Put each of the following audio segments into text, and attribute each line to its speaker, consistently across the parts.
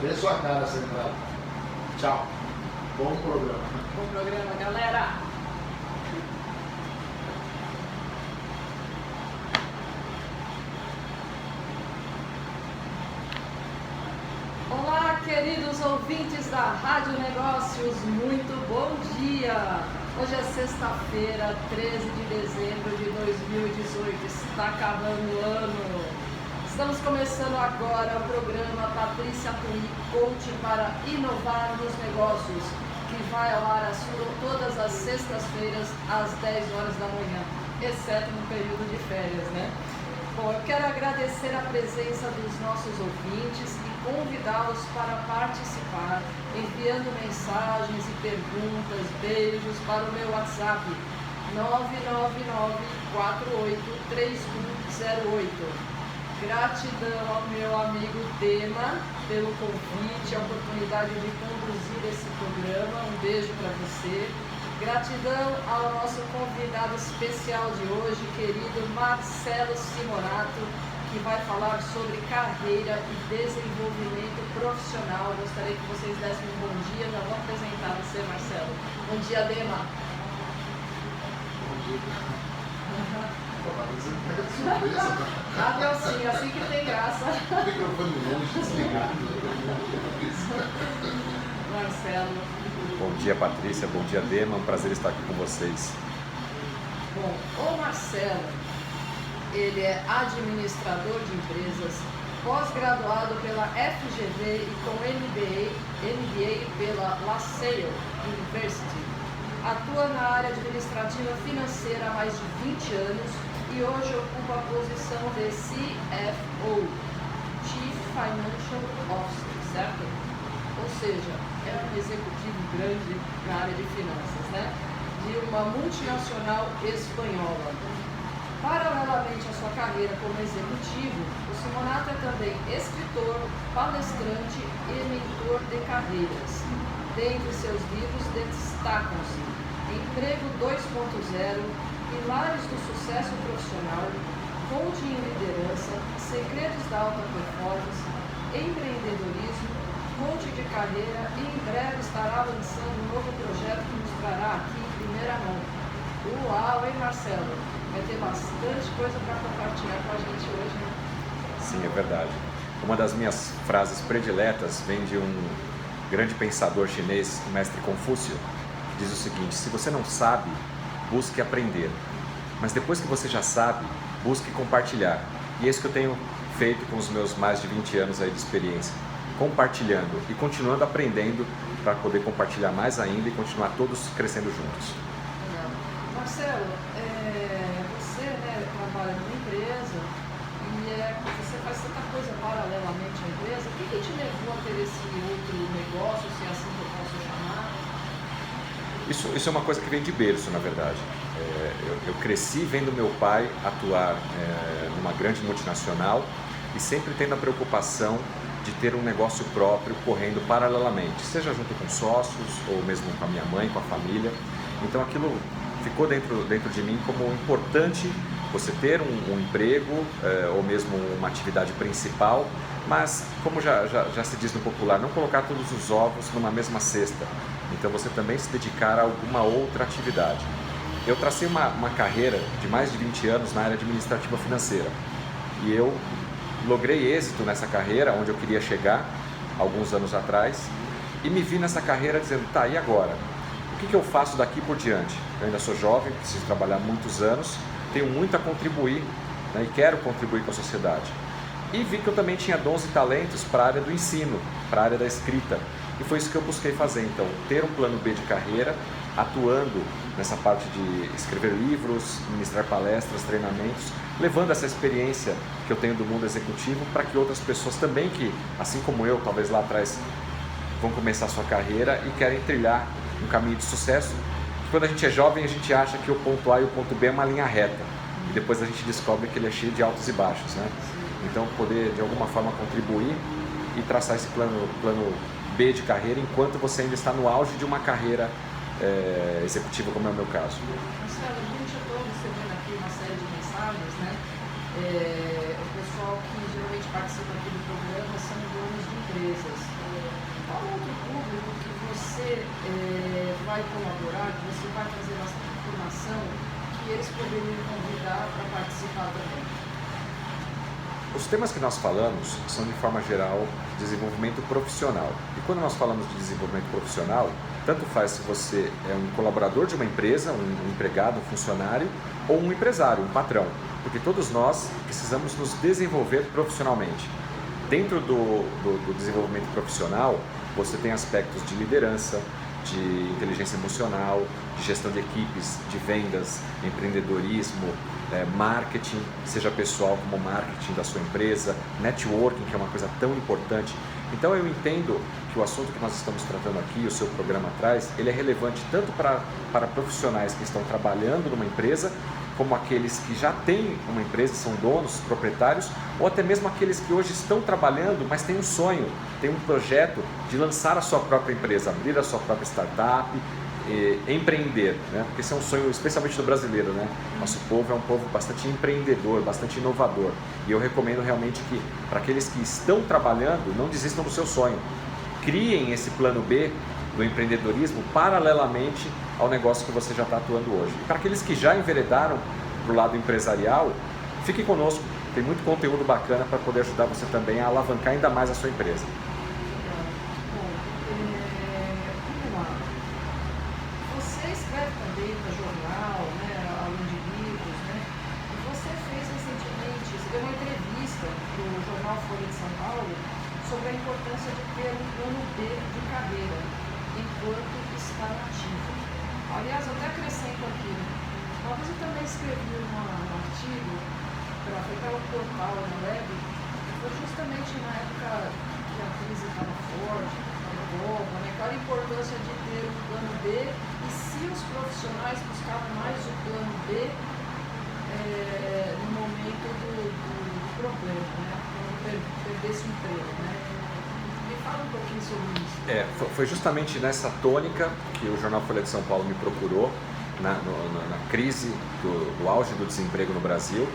Speaker 1: Dê sua cara essa entrada. Tchau. Bom programa.
Speaker 2: Bom programa, galera. Olá, queridos ouvintes da Rádio Negócios, muito bom dia! Hoje é sexta-feira, 13 de dezembro de 2018, está acabando o ano. Estamos começando agora o programa Patrícia Tui, Coach para inovar nos negócios, que vai ao ar todas as sextas-feiras às 10 horas da manhã, exceto no período de férias, né? Bom, eu quero agradecer a presença dos nossos ouvintes e convidá-los para participar, enviando mensagens e perguntas, beijos para o meu WhatsApp 999483108. Gratidão ao meu amigo Dema pelo convite, a oportunidade de conduzir esse programa. Um beijo para você. Gratidão ao nosso convidado especial de hoje, querido Marcelo Simonato, que vai falar sobre carreira e desenvolvimento profissional. Gostaria que vocês dessem um bom dia. Já vou apresentar você, Marcelo. Bom dia, Dema.
Speaker 1: Bom dia. Surpresa.
Speaker 2: Ah, deu sim, assim que tem graça.
Speaker 1: O microfone longe, desligado.
Speaker 2: Marcelo.
Speaker 3: Bom dia, Patrícia. Bom dia, Dema. Um prazer estar aqui com vocês.
Speaker 2: Bom, o Marcelo, ele é administrador de empresas, pós-graduado pela FGV e com MBA pela La Salle University. Atua na área administrativa financeira há mais de 20 anos e hoje ocupa a posição de CFO, Chief Financial Officer, certo? Ou seja, é um executivo grande na área de finanças, né? De uma multinacional espanhola. Paralelamente à sua carreira como executivo, o Simonato é também escritor, palestrante e mentor de carreiras. Dentre seus livros destacam-se Emprego 2.0, Pilares do Sucesso Profissional, Coaching em Liderança, Segredos da Alta Performance, Empreendedorismo, Coaching de Carreira e em breve estará lançando um novo projeto que mostrará aqui em primeira mão. Uau, hein, Marcelo? Vai ter bastante coisa para compartilhar com a gente hoje, né?
Speaker 3: Sim, é verdade. Uma das minhas frases prediletas vem de um grande pensador chinês, o mestre Confúcio, que diz o seguinte: se você não sabe, busque aprender. Mas depois que você já sabe, busque compartilhar. E é isso que eu tenho feito com os meus mais de 20 anos aí de experiência. Compartilhando e continuando aprendendo para poder compartilhar mais ainda e continuar todos crescendo juntos.
Speaker 2: Legal. Marcelo, você, né, trabalha numa empresa e você faz tanta coisa paralelamente à empresa. O que te levou a ter esse outro negócio, se é assim que eu posso chamar?
Speaker 3: Isso é uma coisa que vem de berço, na verdade. Eu cresci vendo meu pai atuar numa grande multinacional e sempre tendo a preocupação de ter um negócio próprio correndo paralelamente, seja junto com sócios ou mesmo com a minha mãe, com a família. Então aquilo ficou dentro de mim como importante, você ter um emprego ou mesmo uma atividade principal, mas como já se diz no popular, não colocar todos os ovos numa mesma cesta. Então você também se dedicar a alguma outra atividade. Eu tracei uma carreira de mais de 20 anos na área administrativa financeira e eu logrei êxito nessa carreira, onde eu queria chegar alguns anos atrás, e me vi nessa carreira dizendo, tá, e agora? O que eu faço daqui por diante? Eu ainda sou jovem, preciso trabalhar muitos anos, tenho muito a contribuir, né, e quero contribuir com a sociedade. E vi que eu também tinha dons e talentos para a área do ensino, para a área da escrita, e foi isso que eu busquei fazer. Então, ter um plano B de carreira, atuando nessa parte de escrever livros, ministrar palestras, treinamentos, levando essa experiência que eu tenho do mundo executivo para que outras pessoas também que, assim como eu, talvez lá atrás, vão começar a sua carreira e querem trilhar um caminho de sucesso. Quando a gente é jovem, a gente acha que o ponto A e o ponto B é uma linha reta e depois a gente descobre que ele é cheio de altos e baixos, né? Então, poder de alguma forma contribuir e traçar esse plano B de carreira enquanto você ainda está no auge de uma carreira executiva, como é o meu caso.
Speaker 2: Marcelo, a gente já estou recebendo aqui uma série de mensagens, né? O pessoal que geralmente participa aqui do programa são donos de empresas. você vai colaborar, que você vai fazer bastante informação que eles poderiam convidar para participar também?
Speaker 3: Os temas que nós falamos são, de forma geral, desenvolvimento profissional. E quando nós falamos de desenvolvimento profissional, tanto faz se você é um colaborador de uma empresa, um empregado, um funcionário, ou um empresário, um patrão. Porque todos nós precisamos nos desenvolver profissionalmente. Dentro do desenvolvimento profissional, você tem aspectos de liderança, de inteligência emocional, de gestão de equipes, de vendas, empreendedorismo, marketing, seja pessoal como marketing da sua empresa, networking, que é uma coisa tão importante. Então eu entendo que o assunto que nós estamos tratando aqui, o seu programa traz, ele é relevante tanto para profissionais que estão trabalhando numa empresa, como aqueles que já têm uma empresa, são donos, proprietários, ou até mesmo aqueles que hoje estão trabalhando, mas têm um sonho, têm um projeto de lançar a sua própria empresa, abrir a sua própria startup, empreender, né? Porque esse é um sonho especialmente do brasileiro, né? Nosso povo é um povo bastante empreendedor, bastante inovador, e eu recomendo realmente que para aqueles que estão trabalhando, não desistam do seu sonho, criem esse plano B do empreendedorismo paralelamente ao negócio que você já está atuando hoje. E para aqueles que já enveredaram para o lado empresarial, fique conosco, tem muito conteúdo bacana para poder ajudar você também a alavancar ainda mais a sua empresa.
Speaker 2: Vamos lá. Você escreve também para jornal, né, além de livros, né? E você fez recentemente, você deu uma entrevista para o jornal Folha de São Paulo sobre a importância de ter um plano B de carreira enquanto está nativo. Aliás, eu até acrescento aqui, uma vez eu também escrevi um artigo foi para o portal na web, foi justamente na época que a crise estava forte, estava boa, né? Qual a importância de ter um plano B e se os profissionais buscavam mais o plano B no momento do problema, né? Quando perdesse o emprego, né? Fala um pouquinho sobre isso.
Speaker 3: Foi justamente nessa tônica que o jornal Folha de São Paulo me procurou, na crise do auge do desemprego no Brasil,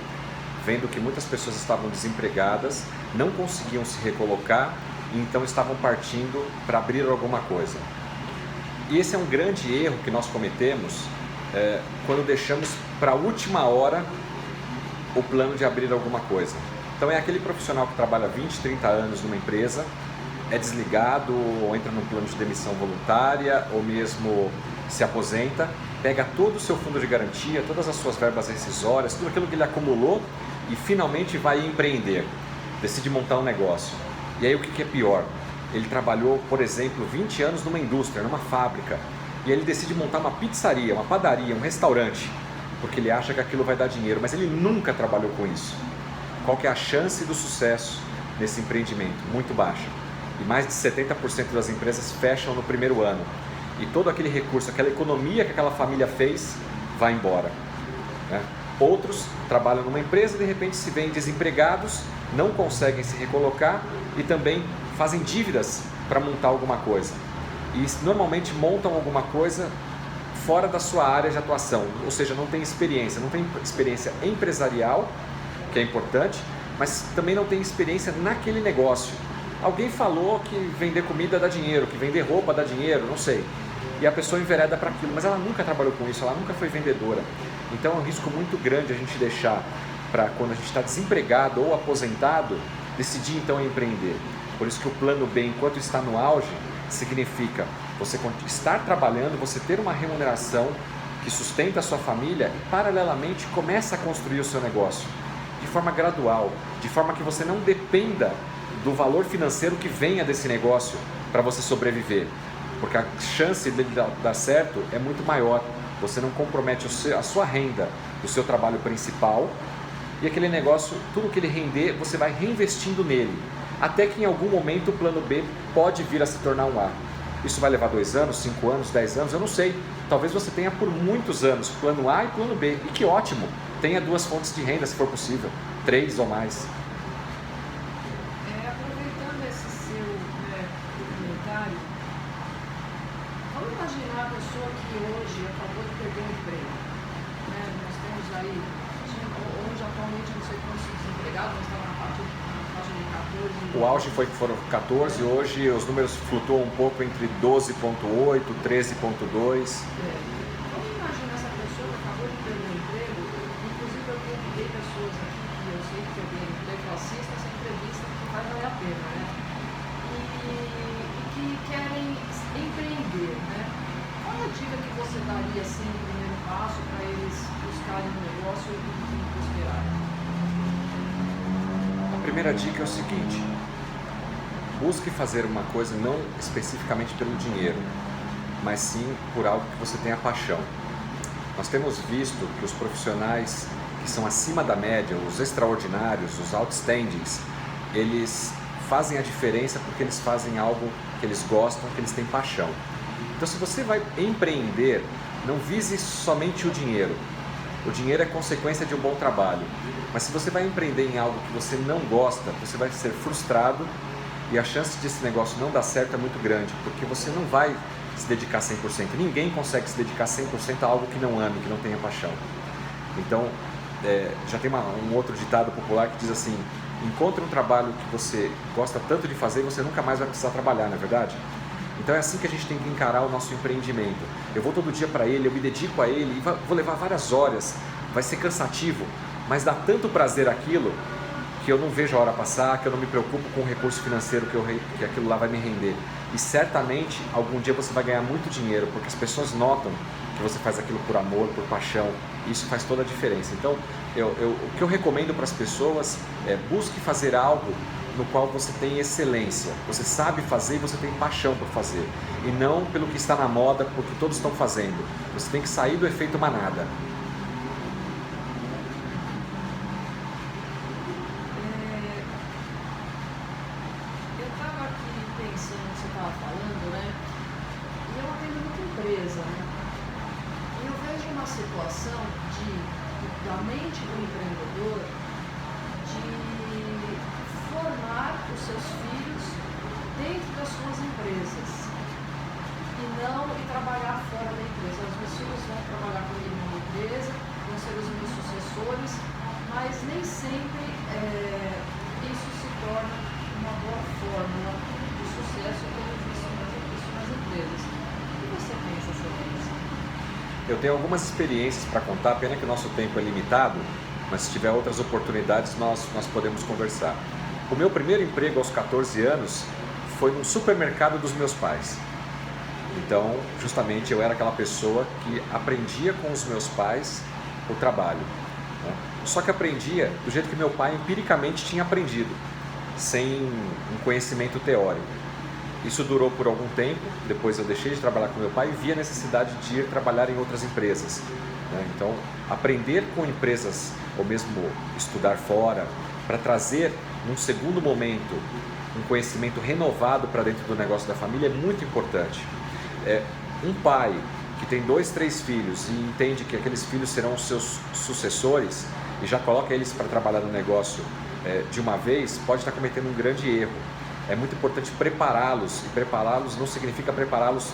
Speaker 3: vendo que muitas pessoas estavam desempregadas, não conseguiam se recolocar e então estavam partindo para abrir alguma coisa. E esse é um grande erro que nós cometemos quando deixamos para a última hora o plano de abrir alguma coisa. Então é aquele profissional que trabalha 20, 30 anos numa empresa, é desligado ou entra num plano de demissão voluntária ou mesmo se aposenta, pega todo o seu fundo de garantia, todas as suas verbas rescisórias, tudo aquilo que ele acumulou e finalmente vai empreender, decide montar um negócio. E aí o que é pior? Ele trabalhou, por exemplo, 20 anos numa indústria, numa fábrica, e ele decide montar uma pizzaria, uma padaria, um restaurante, porque ele acha que aquilo vai dar dinheiro, mas ele nunca trabalhou com isso. Qual que é a chance do sucesso nesse empreendimento? Muito baixa. E mais de 70% das empresas fecham no primeiro ano. E todo aquele recurso, aquela economia que aquela família fez, vai embora, né? Outros trabalham numa empresa e de repente se veem desempregados, não conseguem se recolocar e também fazem dívidas para montar alguma coisa. E normalmente montam alguma coisa fora da sua área de atuação, ou seja, não tem experiência empresarial, que é importante, mas também não tem experiência naquele negócio. Alguém falou que vender comida dá dinheiro, que vender roupa dá dinheiro, não sei. E a pessoa envereda para aquilo, mas ela nunca trabalhou com isso, ela nunca foi vendedora. Então é um risco muito grande a gente deixar para quando a gente está desempregado ou aposentado, decidir então empreender. Por isso que o plano B, enquanto está no auge, significa você estar trabalhando, você ter uma remuneração que sustenta a sua família e paralelamente começa a construir o seu negócio de forma gradual, de forma que você não dependa do valor financeiro que venha desse negócio para você sobreviver, porque a chance dele dar certo é muito maior. Você não compromete a sua renda do seu trabalho principal e aquele negócio, tudo que ele render, você vai reinvestindo nele, até que em algum momento o plano B pode vir a se tornar um A. Isso vai levar 2 anos, 5 anos, 10 anos, eu não sei. Talvez você tenha por muitos anos plano A e plano B, e que ótimo, tenha 2 fontes de renda se for possível, 3 ou mais.
Speaker 2: Aproveitando esse seu documentário, vamos imaginar a pessoa que hoje acabou de perder o emprego. Nós temos aí, hoje atualmente não sei quantos desempregados, nós estamos na faixa de 14
Speaker 3: o auge foram 14, hoje os números flutuam um pouco entre 12,8, 13,2.
Speaker 2: Vamos imaginar essa pessoa que acabou de perder o emprego, inclusive eu convidei pessoas aqui que eu sei que perderam o emprego, assista essa entrevista que vai valer a pena, né? E que querem empreender, né? Qual a dica que você daria assim no primeiro passo para eles buscarem um negócio e prosperarem?
Speaker 3: A primeira dica é o seguinte: busque fazer uma coisa não especificamente pelo dinheiro, mas sim por algo que você tenha paixão. Nós temos visto que os profissionais que são acima da média, os extraordinários, os outstandings, eles fazem a diferença porque eles fazem algo que eles gostam, que eles têm paixão. Então, se você vai empreender, não vise somente o dinheiro. O dinheiro é consequência de um bom trabalho. Mas se você vai empreender em algo que você não gosta, você vai ser frustrado e a chance desse negócio não dar certo é muito grande, porque você não vai se dedicar 100%. Ninguém consegue se dedicar 100% a algo que não ame, que não tenha paixão. Então, já tem um outro ditado popular que diz assim: encontre um trabalho que você gosta tanto de fazer e você nunca mais vai precisar trabalhar, não é verdade? Então é assim que a gente tem que encarar o nosso empreendimento. Eu vou todo dia para ele, eu me dedico a ele e vou levar várias horas, vai ser cansativo, mas dá tanto prazer aquilo que eu não vejo a hora passar, que eu não me preocupo com o recurso financeiro que aquilo lá vai me render. E certamente algum dia você vai ganhar muito dinheiro, porque as pessoas notam que você faz aquilo por amor, por paixão, e isso faz toda a diferença. Então, o que eu recomendo para as pessoas é: busque fazer algo no qual você tem excelência, você sabe fazer e você tem paixão por fazer, e não pelo que está na moda, porque todos estão fazendo. Você tem que sair do efeito manada.
Speaker 2: Eu estava aqui pensando no que você estava falando, né? E eu atendo muita empresa, né? E eu vejo uma situação da mente do empreendedor de formar os seus filhos dentro das suas empresas e trabalhar fora da empresa. Os meus filhos vão trabalhar comigo na empresa, vão ser os meus sucessores, mas nem sempre isso se torna uma boa fórmula de sucesso. Eu tenho visto isso nas empresas. O que você pensa sobre isso?
Speaker 3: Eu tenho algumas experiências para contar, pena que o nosso tempo é limitado, mas se tiver outras oportunidades nós podemos conversar. O meu primeiro emprego aos 14 anos foi num supermercado dos meus pais. Então, justamente, eu era aquela pessoa que aprendia com os meus pais o trabalho, né? Só que aprendia do jeito que meu pai empiricamente tinha aprendido, sem um conhecimento teórico. Isso durou por algum tempo, depois eu deixei de trabalhar com meu pai e vi a necessidade de ir trabalhar em outras empresas, né? Então, aprender com empresas, ou mesmo estudar fora, para trazer, num segundo momento, um conhecimento renovado para dentro do negócio da família é muito importante. Um pai que tem 2, 3 filhos e entende que aqueles filhos serão os seus sucessores e já coloca eles para trabalhar no negócio de uma vez, pode estar cometendo um grande erro. É muito importante prepará-los, e prepará-los não significa prepará-los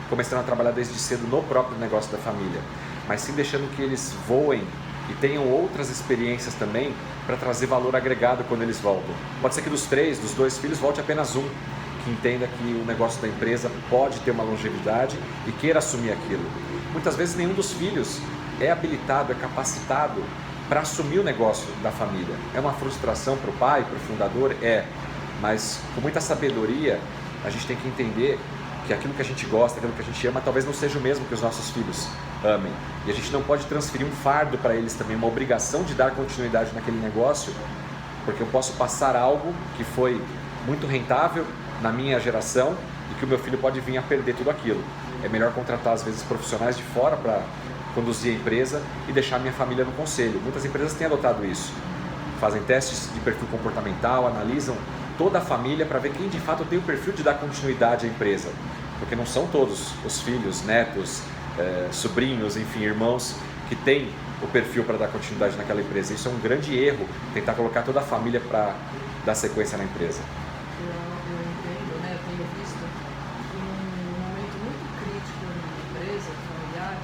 Speaker 3: começando a trabalhar desde cedo no próprio negócio da família, mas sim deixando que eles voem e tenham outras experiências também para trazer valor agregado quando eles voltam. Pode ser que dos 2 filhos volte apenas um, que entenda que o negócio da empresa pode ter uma longevidade e queira assumir aquilo. Muitas vezes nenhum dos filhos é habilitado, é capacitado para assumir o negócio da família. É uma frustração para o pai, para o fundador? Mas com muita sabedoria a gente tem que entender que aquilo que a gente gosta, aquilo que a gente ama, talvez não seja o mesmo que os nossos filhos amem. E a gente não pode transferir um fardo para eles também, uma obrigação de dar continuidade naquele negócio, porque eu posso passar algo que foi muito rentável na minha geração e que o meu filho pode vir a perder tudo aquilo. É melhor contratar às vezes profissionais de fora para conduzir a empresa e deixar a minha família no conselho. Muitas empresas têm adotado isso. Fazem testes de perfil comportamental, analisam toda a família para ver quem de fato tem o perfil de dar continuidade à empresa. Porque não são todos os filhos, netos, sobrinhos, enfim, irmãos que têm o perfil para dar continuidade naquela empresa. Isso é um grande erro, tentar colocar toda a família para dar sequência na empresa.
Speaker 2: Eu entendo, né? Eu tenho visto que um momento muito crítico na empresa familiar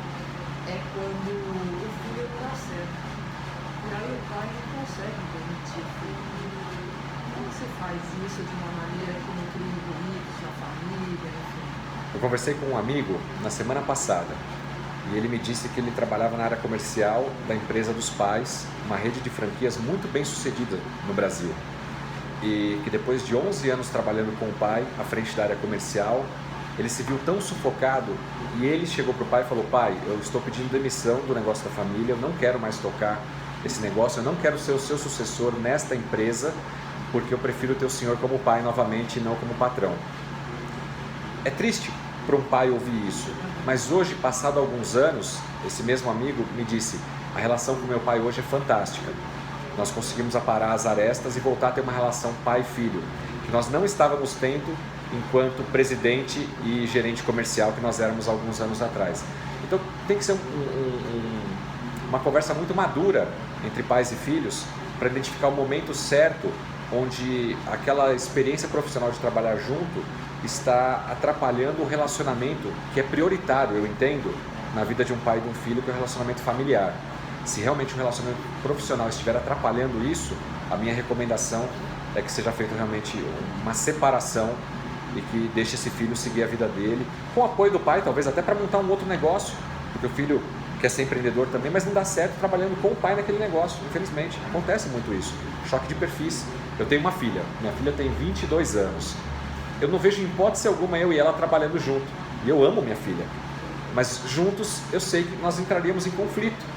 Speaker 2: é quando o filho não dá certo. E aí o pai não consegue permitir o filho. Como você faz faz isso de uma maneira que não crie ruídos na família, enfim?
Speaker 3: Eu conversei com um amigo na semana passada e ele me disse que ele trabalhava na área comercial da empresa dos pais, uma rede de franquias muito bem sucedida no Brasil. E que depois de 11 anos trabalhando com o pai à frente da área comercial, ele se viu tão sufocado e ele chegou para o pai e falou: pai, eu estou pedindo demissão do negócio da família, eu não quero mais tocar esse negócio, eu não quero ser o seu sucessor nesta empresa, porque eu prefiro ter o senhor como pai novamente e não como patrão. É triste para um pai ouvir isso, mas hoje, passado alguns anos, esse mesmo amigo me disse: a relação com meu pai hoje é fantástica. Nós conseguimos aparar as arestas e voltar a ter uma relação pai-filho, que nós não estávamos tendo enquanto presidente e gerente comercial que nós éramos alguns anos atrás. Então tem que ser uma conversa muito madura entre pais e filhos para identificar o momento certo onde aquela experiência profissional de trabalhar junto está atrapalhando o relacionamento que é prioritário, eu entendo, na vida de um pai e de um filho, que é o relacionamento familiar. Se realmente o relacionamento profissional estiver atrapalhando isso, a minha recomendação é que seja feita realmente uma separação e que deixe esse filho seguir a vida dele, com o apoio do pai, talvez até para montar um outro negócio, porque o filho quer ser empreendedor também, mas não dá certo trabalhando com o pai naquele negócio, infelizmente. Acontece muito isso, choque de perfis. Eu tenho uma filha, minha filha tem 22 anos. Eu não vejo em hipótese alguma eu e ela trabalhando junto, e eu amo minha filha, mas juntos eu sei que nós entraríamos em conflito.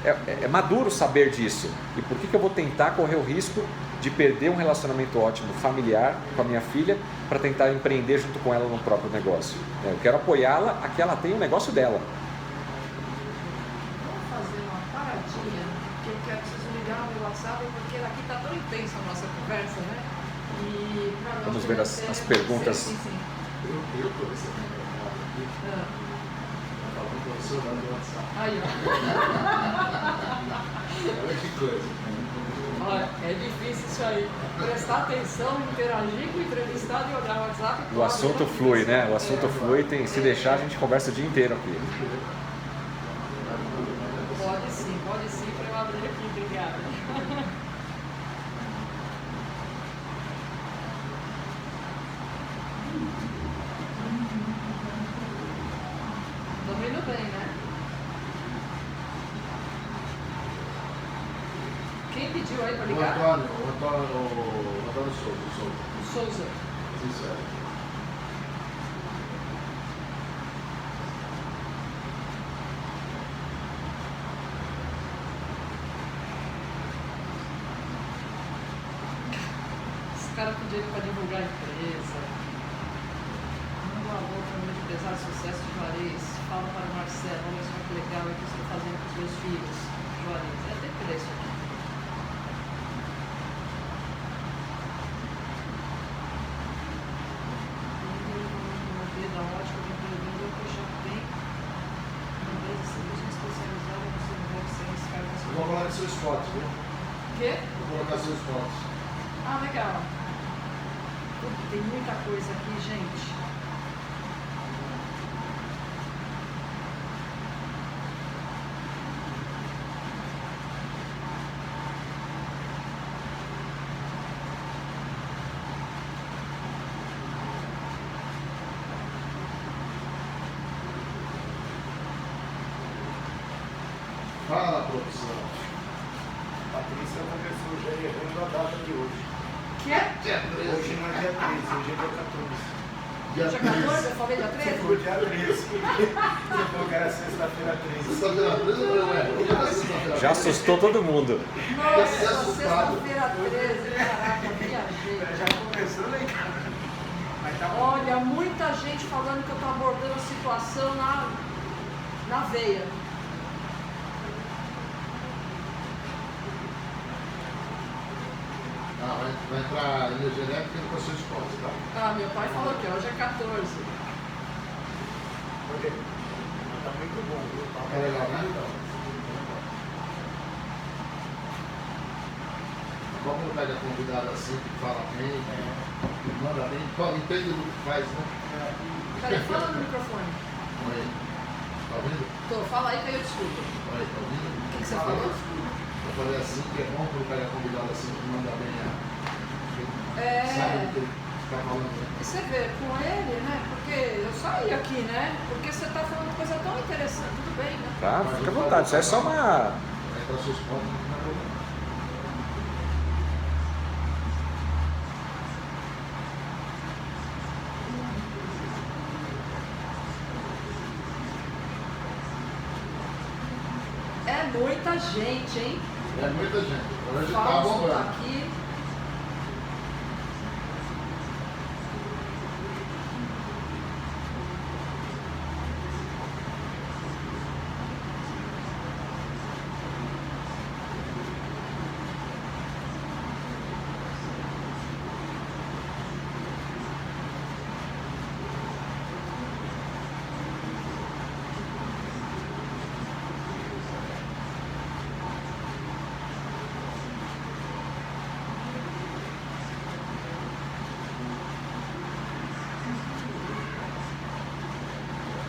Speaker 3: É maduro saber disso. E por que eu vou tentar correr o risco de perder um relacionamento ótimo familiar com a minha filha para tentar empreender junto com ela no próprio negócio? Eu quero apoiá-la a que ela tenha o negócio dela.
Speaker 2: Vamos fazer uma paradinha, que eu quero preciso ligar no meu WhatsApp, porque aqui está tão intensa a nossa conversa, né? E pra nós
Speaker 3: Vamos ver as perguntas.
Speaker 2: Sim.
Speaker 1: Eu tô recebendo aqui. Falando com o seu lado do WhatsApp.
Speaker 2: Aí, ó.
Speaker 1: Olha que coisa.
Speaker 2: Olha, é difícil isso aí. Prestar atenção, interagir com o entrevistado e olhar o WhatsApp.
Speaker 3: O assunto flui, né? O assunto flui, se deixar a gente conversa o dia inteiro aqui.
Speaker 2: Pode sim, para eu abrir aqui, obrigada. Estamos indo bem, né? Quem pediu aí para ligar?
Speaker 1: O Antônio Souza.
Speaker 2: Souza.
Speaker 1: Isso é.
Speaker 2: Esse cara pediu ele para divulgar a empresa. Manda um alô para o meu empresário de sucesso de Juarez. Fala para o Marcelo, olha só que legal o que você está fazendo com os meus filhos. Juarez, é até preço aqui. Uma vida ótima de empreendedor que já tem uma empresa serviço especializada no seu negócio sem esse cara.
Speaker 1: Eu vou colocar seus fotos, viu?
Speaker 2: O quê?
Speaker 1: Vou colocar seus fotos.
Speaker 2: Ah, legal. Tem muita coisa aqui, gente.
Speaker 1: Fala, produção. Patrícia começou já errando a data de hoje.
Speaker 2: Que é?
Speaker 1: Hoje não é dia 13, hoje é dia 14.
Speaker 2: Dia 14? Eu falei dia 13?
Speaker 1: Foi dia 13. Você falou que era sexta-feira 13.
Speaker 4: Sexta-feira 13 não é? Hoje é sexta-feira.
Speaker 3: Já assustou todo mundo.
Speaker 2: Nossa,
Speaker 4: assustado.
Speaker 2: sexta-feira 13, caraca, viajei.
Speaker 1: Já começou lá em casa. Mas tá bom.
Speaker 2: Olha, muita gente falando que eu tô abordando a situação na veia.
Speaker 4: Ah, vai entrar energia elétrica com seus pontos, tá?
Speaker 2: Ah, meu pai falou que hoje é 14.
Speaker 1: Olha, tá muito bom, viu?
Speaker 4: É legal, né? Bom quando pega convidado assim, que fala bem, que manda bem, entende do que faz, né?
Speaker 2: Peraí, fala no microfone.
Speaker 4: Oi. Tá ouvindo?
Speaker 2: Tô, fala aí que aí eu desculpo.
Speaker 4: Oi, tá ouvindo?
Speaker 2: O que você falou?
Speaker 4: Eu falei assim, que é bom quando pega convidado assim, que manda bem a... sabe do que está falando, né?
Speaker 2: E você vê, com ele, né? Porque eu só ia aqui, né? Porque você tá falando de coisa tão interessante, tudo bem, né?
Speaker 3: Tá? Fica à vontade, isso é só uma...
Speaker 4: É para seus pontos, não tem problema.
Speaker 2: É muita gente, hein?
Speaker 4: É muita gente. Hoje está
Speaker 2: Fausto tá
Speaker 4: bombando.
Speaker 2: aqui.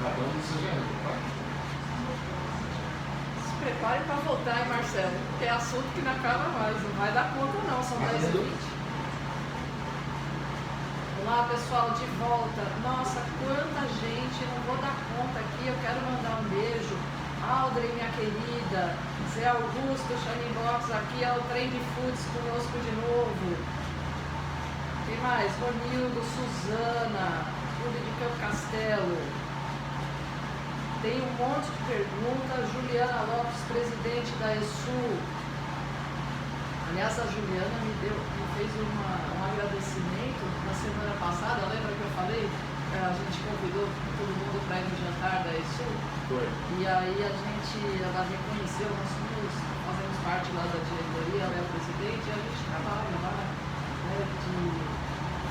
Speaker 4: Acabando de ser tá?
Speaker 2: Se prepare para voltar, hein, Marcelo? Porque é assunto que não acaba mais. Não vai dar conta, não. São 10h20. Olá, pessoal, de volta. Nossa, quanta gente. Não vou dar conta aqui. Eu quero mandar um beijo. Aldrin, minha querida. Zé Augusto, Shining Box. Aqui é o Trem de Foods conosco de novo. Quem mais? Ronildo, Suzana, Júlio de Campo Castelo. Tem um monte de perguntas. Juliana Lopes, presidente da ESU. Aliás, a Juliana me fez um agradecimento na semana passada. Lembra que eu falei? A gente convidou todo mundo para ir no jantar da ESU.
Speaker 4: Foi.
Speaker 2: E aí ela reconheceu, nós fazemos parte lá da diretoria, ela é a presidente, e a gente trabalha lá, né,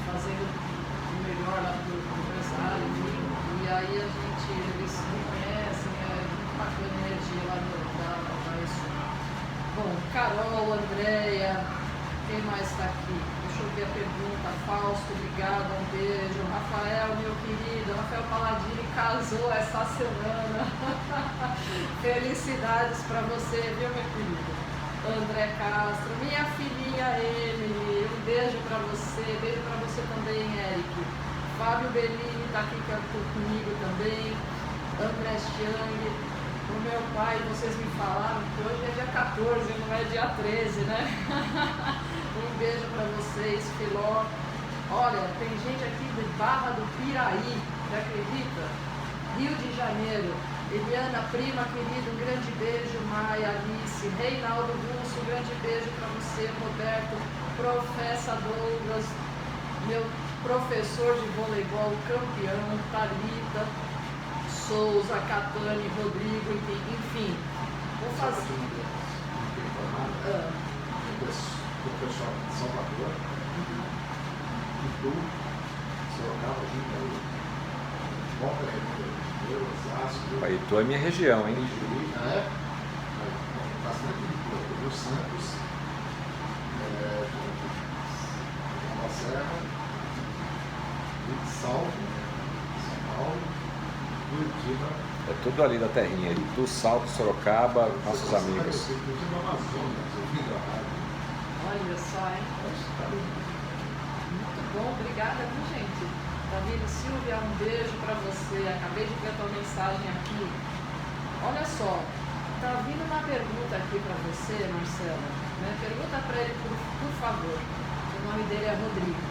Speaker 2: fazendo o melhor lá do empresário, enfim. E aí eles se reconhecem, é muito bacana a energia lá da ESU. Bom, Carol, Andréia, quem mais está aqui? Deixa eu ver a pergunta. Fausto, obrigada, um beijo. Rafael, meu querido, Rafael Paladini casou essa semana. Felicidades para você, viu, meu querido? André Castro, minha filhinha Emily, um beijo para você, beijo para você também, Eric. Fábio Bellini está aqui comigo também. André Chiang, o meu pai, vocês me falaram que hoje é dia 14, não é dia 13, né? Um beijo para vocês, Filó. Olha, tem gente aqui de Barra do Piraí, você acredita? Rio de Janeiro. Eliana, prima querida, um grande beijo. Maia, Alice, Reinaldo Russo, um grande beijo para você. Roberto, Professa Douglas, meu professor de voleibol, campeão. Thalita, Souza, Catane, Rodrigo, enfim. Vou fazer.
Speaker 4: O pessoal de Salvador, Itu, Sorocaba, Jundiaí, Volta Redonda, Osasco,
Speaker 3: Itu é minha região, hein?
Speaker 4: Juí, né? Bastante de Rio Santos, Nova Serra, Rio de Salto, São Paulo, Curitiba.
Speaker 3: É tudo ali da terrinha. Itu, Salto, Sorocaba, nossos amigos.
Speaker 4: Curitiba, Amazonas, ouvindo a rádio.
Speaker 2: Olha só, hein? Muito bom, obrigada, viu, gente? Davi Silvia, um beijo para você. Acabei de ver a tua mensagem aqui. Olha só, tá vindo uma pergunta aqui para você, Marcela. Né? Pergunta para ele, por favor. O nome dele é Rodrigo.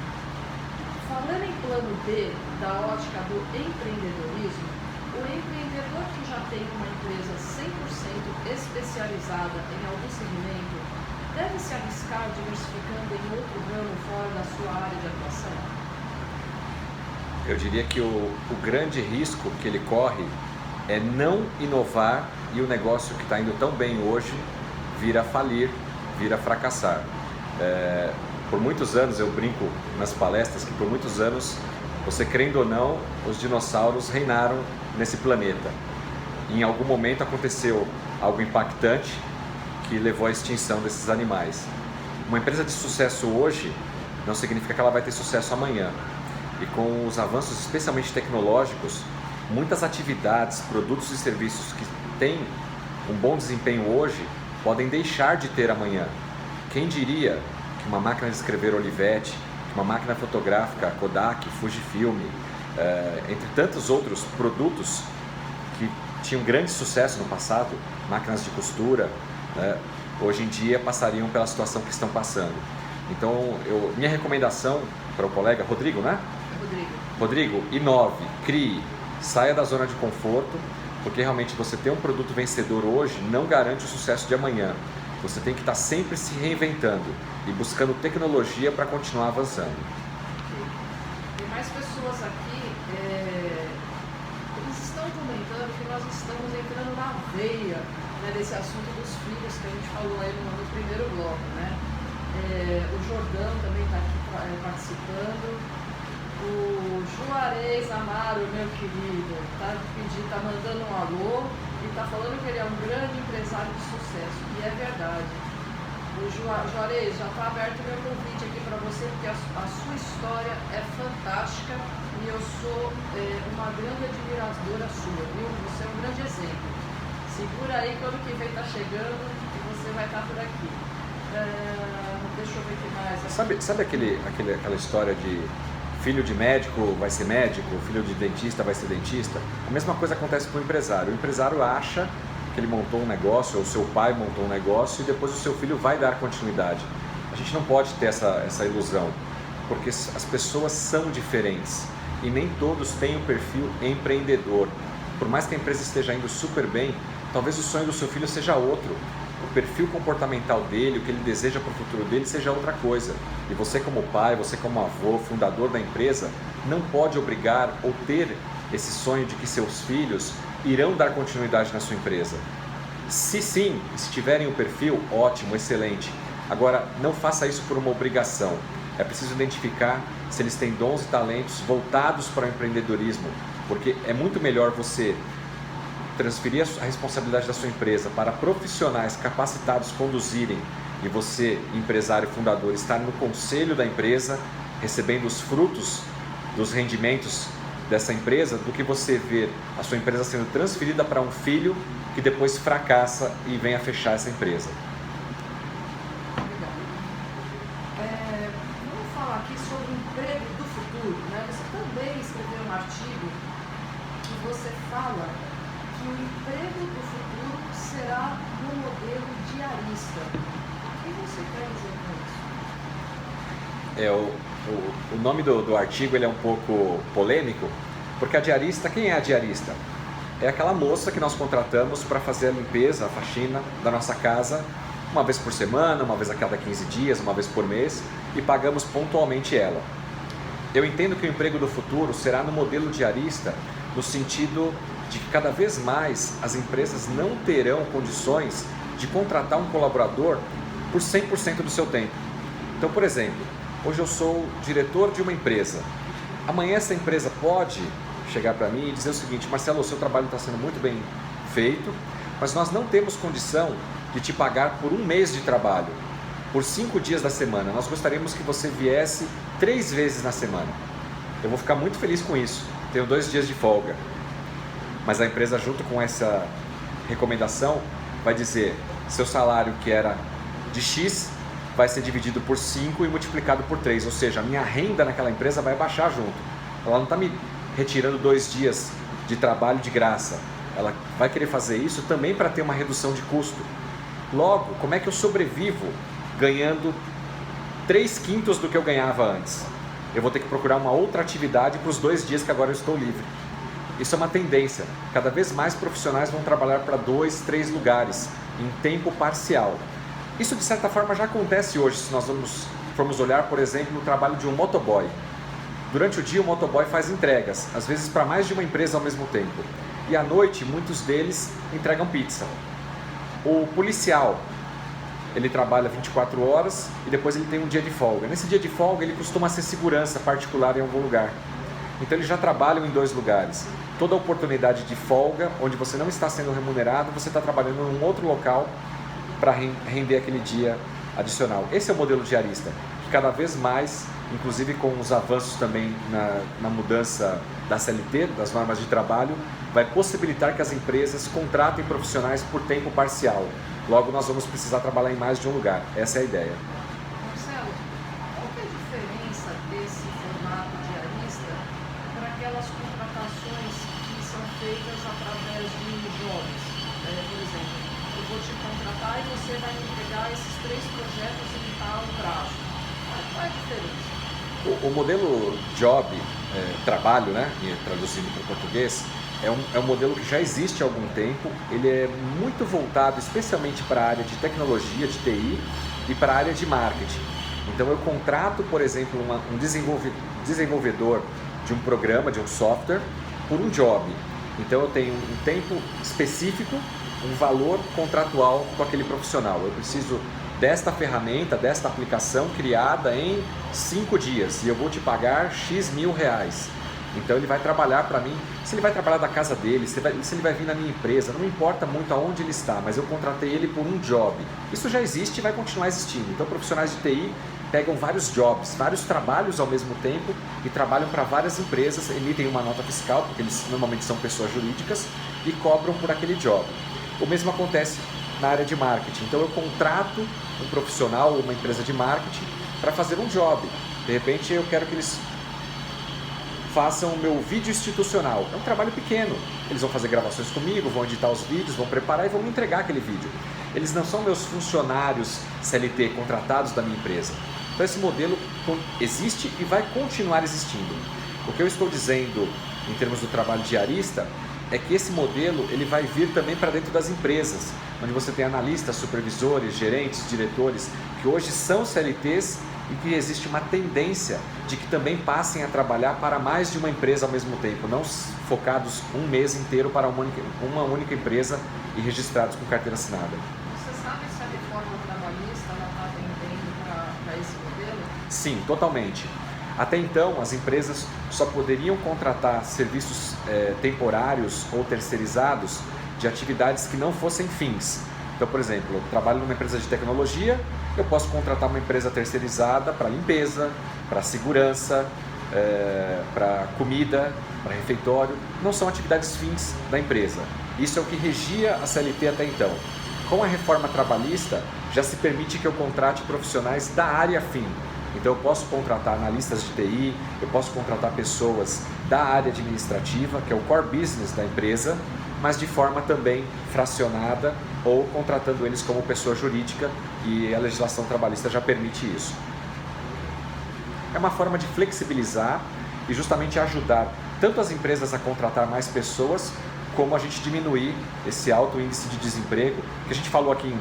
Speaker 2: Falando em plano B da ótica do empreendedorismo, o empreendedor que já tem uma empresa 100% especializada em algum segmento deve se arriscar diversificando em outro ramo fora da sua área de atuação?
Speaker 3: Eu diria que o grande risco que ele corre é não inovar e o negócio que está indo tão bem hoje vir a falir, vir a fracassar. Por muitos anos, eu brinco nas palestras que por muitos anos, você querendo ou não, os dinossauros reinaram nesse planeta. Em algum momento aconteceu algo impactante que levou à extinção desses animais. Uma empresa de sucesso hoje não significa que ela vai ter sucesso amanhã. E com os avanços, especialmente tecnológicos, muitas atividades, produtos e serviços que têm um bom desempenho hoje podem deixar de ter amanhã. Quem diria que uma máquina de escrever Olivetti, uma máquina fotográfica Kodak, Fujifilm, entre tantos outros produtos que tinham grande sucesso no passado, máquinas de costura, hoje em dia passariam pela situação que estão passando. Então, minha recomendação para o colega Rodrigo, né? Rodrigo, inove, crie, saia da zona de conforto, porque realmente você ter um produto vencedor hoje não garante o sucesso de amanhã. Você tem que estar sempre se reinventando e buscando tecnologia para continuar avançando.
Speaker 2: Tem mais pessoas aqui, eles estão comentando que nós estamos entrando na veia, né, desse assunto dos filhos que a gente falou aí no primeiro bloco, né? O Jordão também está aqui participando. O Juarez Amaro, meu querido, tá mandando um alô e está falando que ele é um grande empresário de sucesso. E é verdade. O Juarez, já está aberto o meu convite aqui para você, porque a sua história é fantástica e eu sou uma grande admiradora sua, viu? Você é um grande exemplo. Segura aí que ano que vem está chegando e você vai estar por aqui. Deixa eu ver o que mais.
Speaker 3: Sabe aquela história de filho de médico vai ser médico, filho de dentista vai ser dentista? A mesma coisa acontece com o empresário. O empresário acha que ele montou um negócio, ou seu pai montou um negócio e depois o seu filho vai dar continuidade. A gente não pode ter essa ilusão, porque as pessoas são diferentes e nem todos têm o perfil empreendedor. Por mais que a empresa esteja indo super bem, talvez o sonho do seu filho seja outro. O perfil comportamental dele, o que ele deseja para o futuro dele seja outra coisa. E você como pai, você como avô, fundador da empresa, não pode obrigar ou ter esse sonho de que seus filhos irão dar continuidade na sua empresa. Se sim, se tiverem o perfil, ótimo, excelente. Agora, não faça isso por uma obrigação. É preciso identificar se eles têm dons e talentos voltados para o empreendedorismo, porque é muito melhor você transferir a responsabilidade da sua empresa para profissionais capacitados conduzirem e você, empresário e fundador, estar no conselho da empresa, recebendo os frutos dos rendimentos dessa empresa, do que você ver a sua empresa sendo transferida para um filho que depois fracassa e vem a fechar essa empresa.
Speaker 2: Vamos falar aqui sobre o emprego do futuro, né? Você também escreveu um artigo que você fala que o emprego do futuro será no modelo diarista. O que você quer dizer com isso?
Speaker 3: O nome do artigo ele é um pouco polêmico, porque a diarista, quem é a diarista? É aquela moça que nós contratamos para fazer a limpeza, a faxina da nossa casa uma vez por semana, uma vez a cada 15 dias, uma vez por mês e pagamos pontualmente ela. Eu entendo que o emprego do futuro será no modelo diarista, no sentido de que cada vez mais as empresas não terão condições de contratar um colaborador por 100% do seu tempo. Então, por exemplo, hoje eu sou diretor de uma empresa. Amanhã essa empresa pode chegar para mim e dizer o seguinte: Marcelo, o seu trabalho está sendo muito bem feito, mas nós não temos condição de te pagar por um mês de trabalho, por 5 dias da semana. Nós gostaríamos que você viesse 3 vezes na semana. Eu vou ficar muito feliz com isso. Tenho 2 dias de folga. Mas a empresa, junto com essa recomendação, vai dizer: seu salário, que era de X, vai ser dividido por 5 e multiplicado por 3, ou seja, a minha renda naquela empresa vai baixar junto. Ela não está me retirando 2 dias de trabalho de graça, ela vai querer fazer isso também para ter uma redução de custo. Logo, como é que eu sobrevivo ganhando 3/5 do que eu ganhava antes? Eu vou ter que procurar uma outra atividade para os 2 dias que agora eu estou livre. Isso é uma tendência, cada vez mais profissionais vão trabalhar para 2, 3 lugares, em tempo parcial. Isso de certa forma já acontece hoje, se nós formos olhar, por exemplo, no trabalho de um motoboy. Durante o dia o motoboy faz entregas, às vezes para mais de uma empresa ao mesmo tempo. E à noite muitos deles entregam pizza. O policial, ele trabalha 24 horas e depois ele tem um dia de folga. Nesse dia de folga ele costuma ser segurança particular em algum lugar. Então eles já trabalham em 2 lugares. Toda oportunidade de folga, onde você não está sendo remunerado, você está trabalhando em um outro local para render aquele dia adicional. Esse é o modelo diarista, que cada vez mais, inclusive com os avanços também na mudança da CLT, das normas de trabalho, vai possibilitar que as empresas contratem profissionais por tempo parcial. Logo, nós vamos precisar trabalhar em mais de um lugar. Essa é a ideia.
Speaker 2: Marcelo, qual que é a diferença feitas através de jobs. Por exemplo, eu vou te contratar e você vai me entregar esses 3 projetos em tal prazo. Qual é a diferença?
Speaker 3: O modelo job, trabalho, né, traduzindo para o português, é um modelo que já existe há algum tempo. Ele é muito voltado especialmente para a área de tecnologia, de TI e para a área de marketing. Então eu contrato, por exemplo, um desenvolvedor de um programa, de um software, por um job. Então eu tenho um tempo específico, um valor contratual com aquele profissional. Eu preciso desta ferramenta, desta aplicação criada em 5 dias e eu vou te pagar X mil reais. Então ele vai trabalhar para mim, se ele vai trabalhar da casa dele, se ele vai vir na minha empresa, não me importa muito aonde ele está, mas eu contratei ele por um job. Isso já existe e vai continuar existindo. Então profissionais de TI pegam vários jobs, vários trabalhos ao mesmo tempo e trabalham para várias empresas, emitem uma nota fiscal, porque eles normalmente são pessoas jurídicas, e cobram por aquele job. O mesmo acontece na área de marketing. Então eu contrato um profissional ou uma empresa de marketing para fazer um job. De repente eu quero que eles façam o meu vídeo institucional. É um trabalho pequeno. Eles vão fazer gravações comigo, vão editar os vídeos, vão preparar e vão me entregar aquele vídeo. Eles não são meus funcionários CLT contratados da minha empresa. Então esse modelo existe e vai continuar existindo. O que eu estou dizendo em termos do trabalho diarista é que esse modelo ele vai vir também para dentro das empresas, onde você tem analistas, supervisores, gerentes, diretores, que hoje são CLTs e que existe uma tendência de que também passem a trabalhar para mais de uma empresa ao mesmo tempo, não focados um mês inteiro para uma única empresa e registrados com carteira assinada.
Speaker 2: Você sabe se a reforma trabalhista está atendendo para esse modelo?
Speaker 3: Sim, totalmente. Até então, as empresas só poderiam contratar serviços temporários ou terceirizados de atividades que não fossem fins. Então, por exemplo, eu trabalho numa empresa de tecnologia, eu posso contratar uma empresa terceirizada para limpeza, para segurança, para comida, para refeitório. Não são atividades fins da empresa. Isso é o que regia a CLT até então. Com a reforma trabalhista, já se permite que eu contrate profissionais da área fim. Então eu posso contratar analistas de TI, eu posso contratar pessoas da área administrativa, que é o core business da empresa, mas de forma também fracionada ou contratando eles como pessoa jurídica, e a legislação trabalhista já permite isso. É uma forma de flexibilizar e justamente ajudar tanto as empresas a contratar mais pessoas, como a gente diminuir esse alto índice de desemprego, que a gente falou aqui em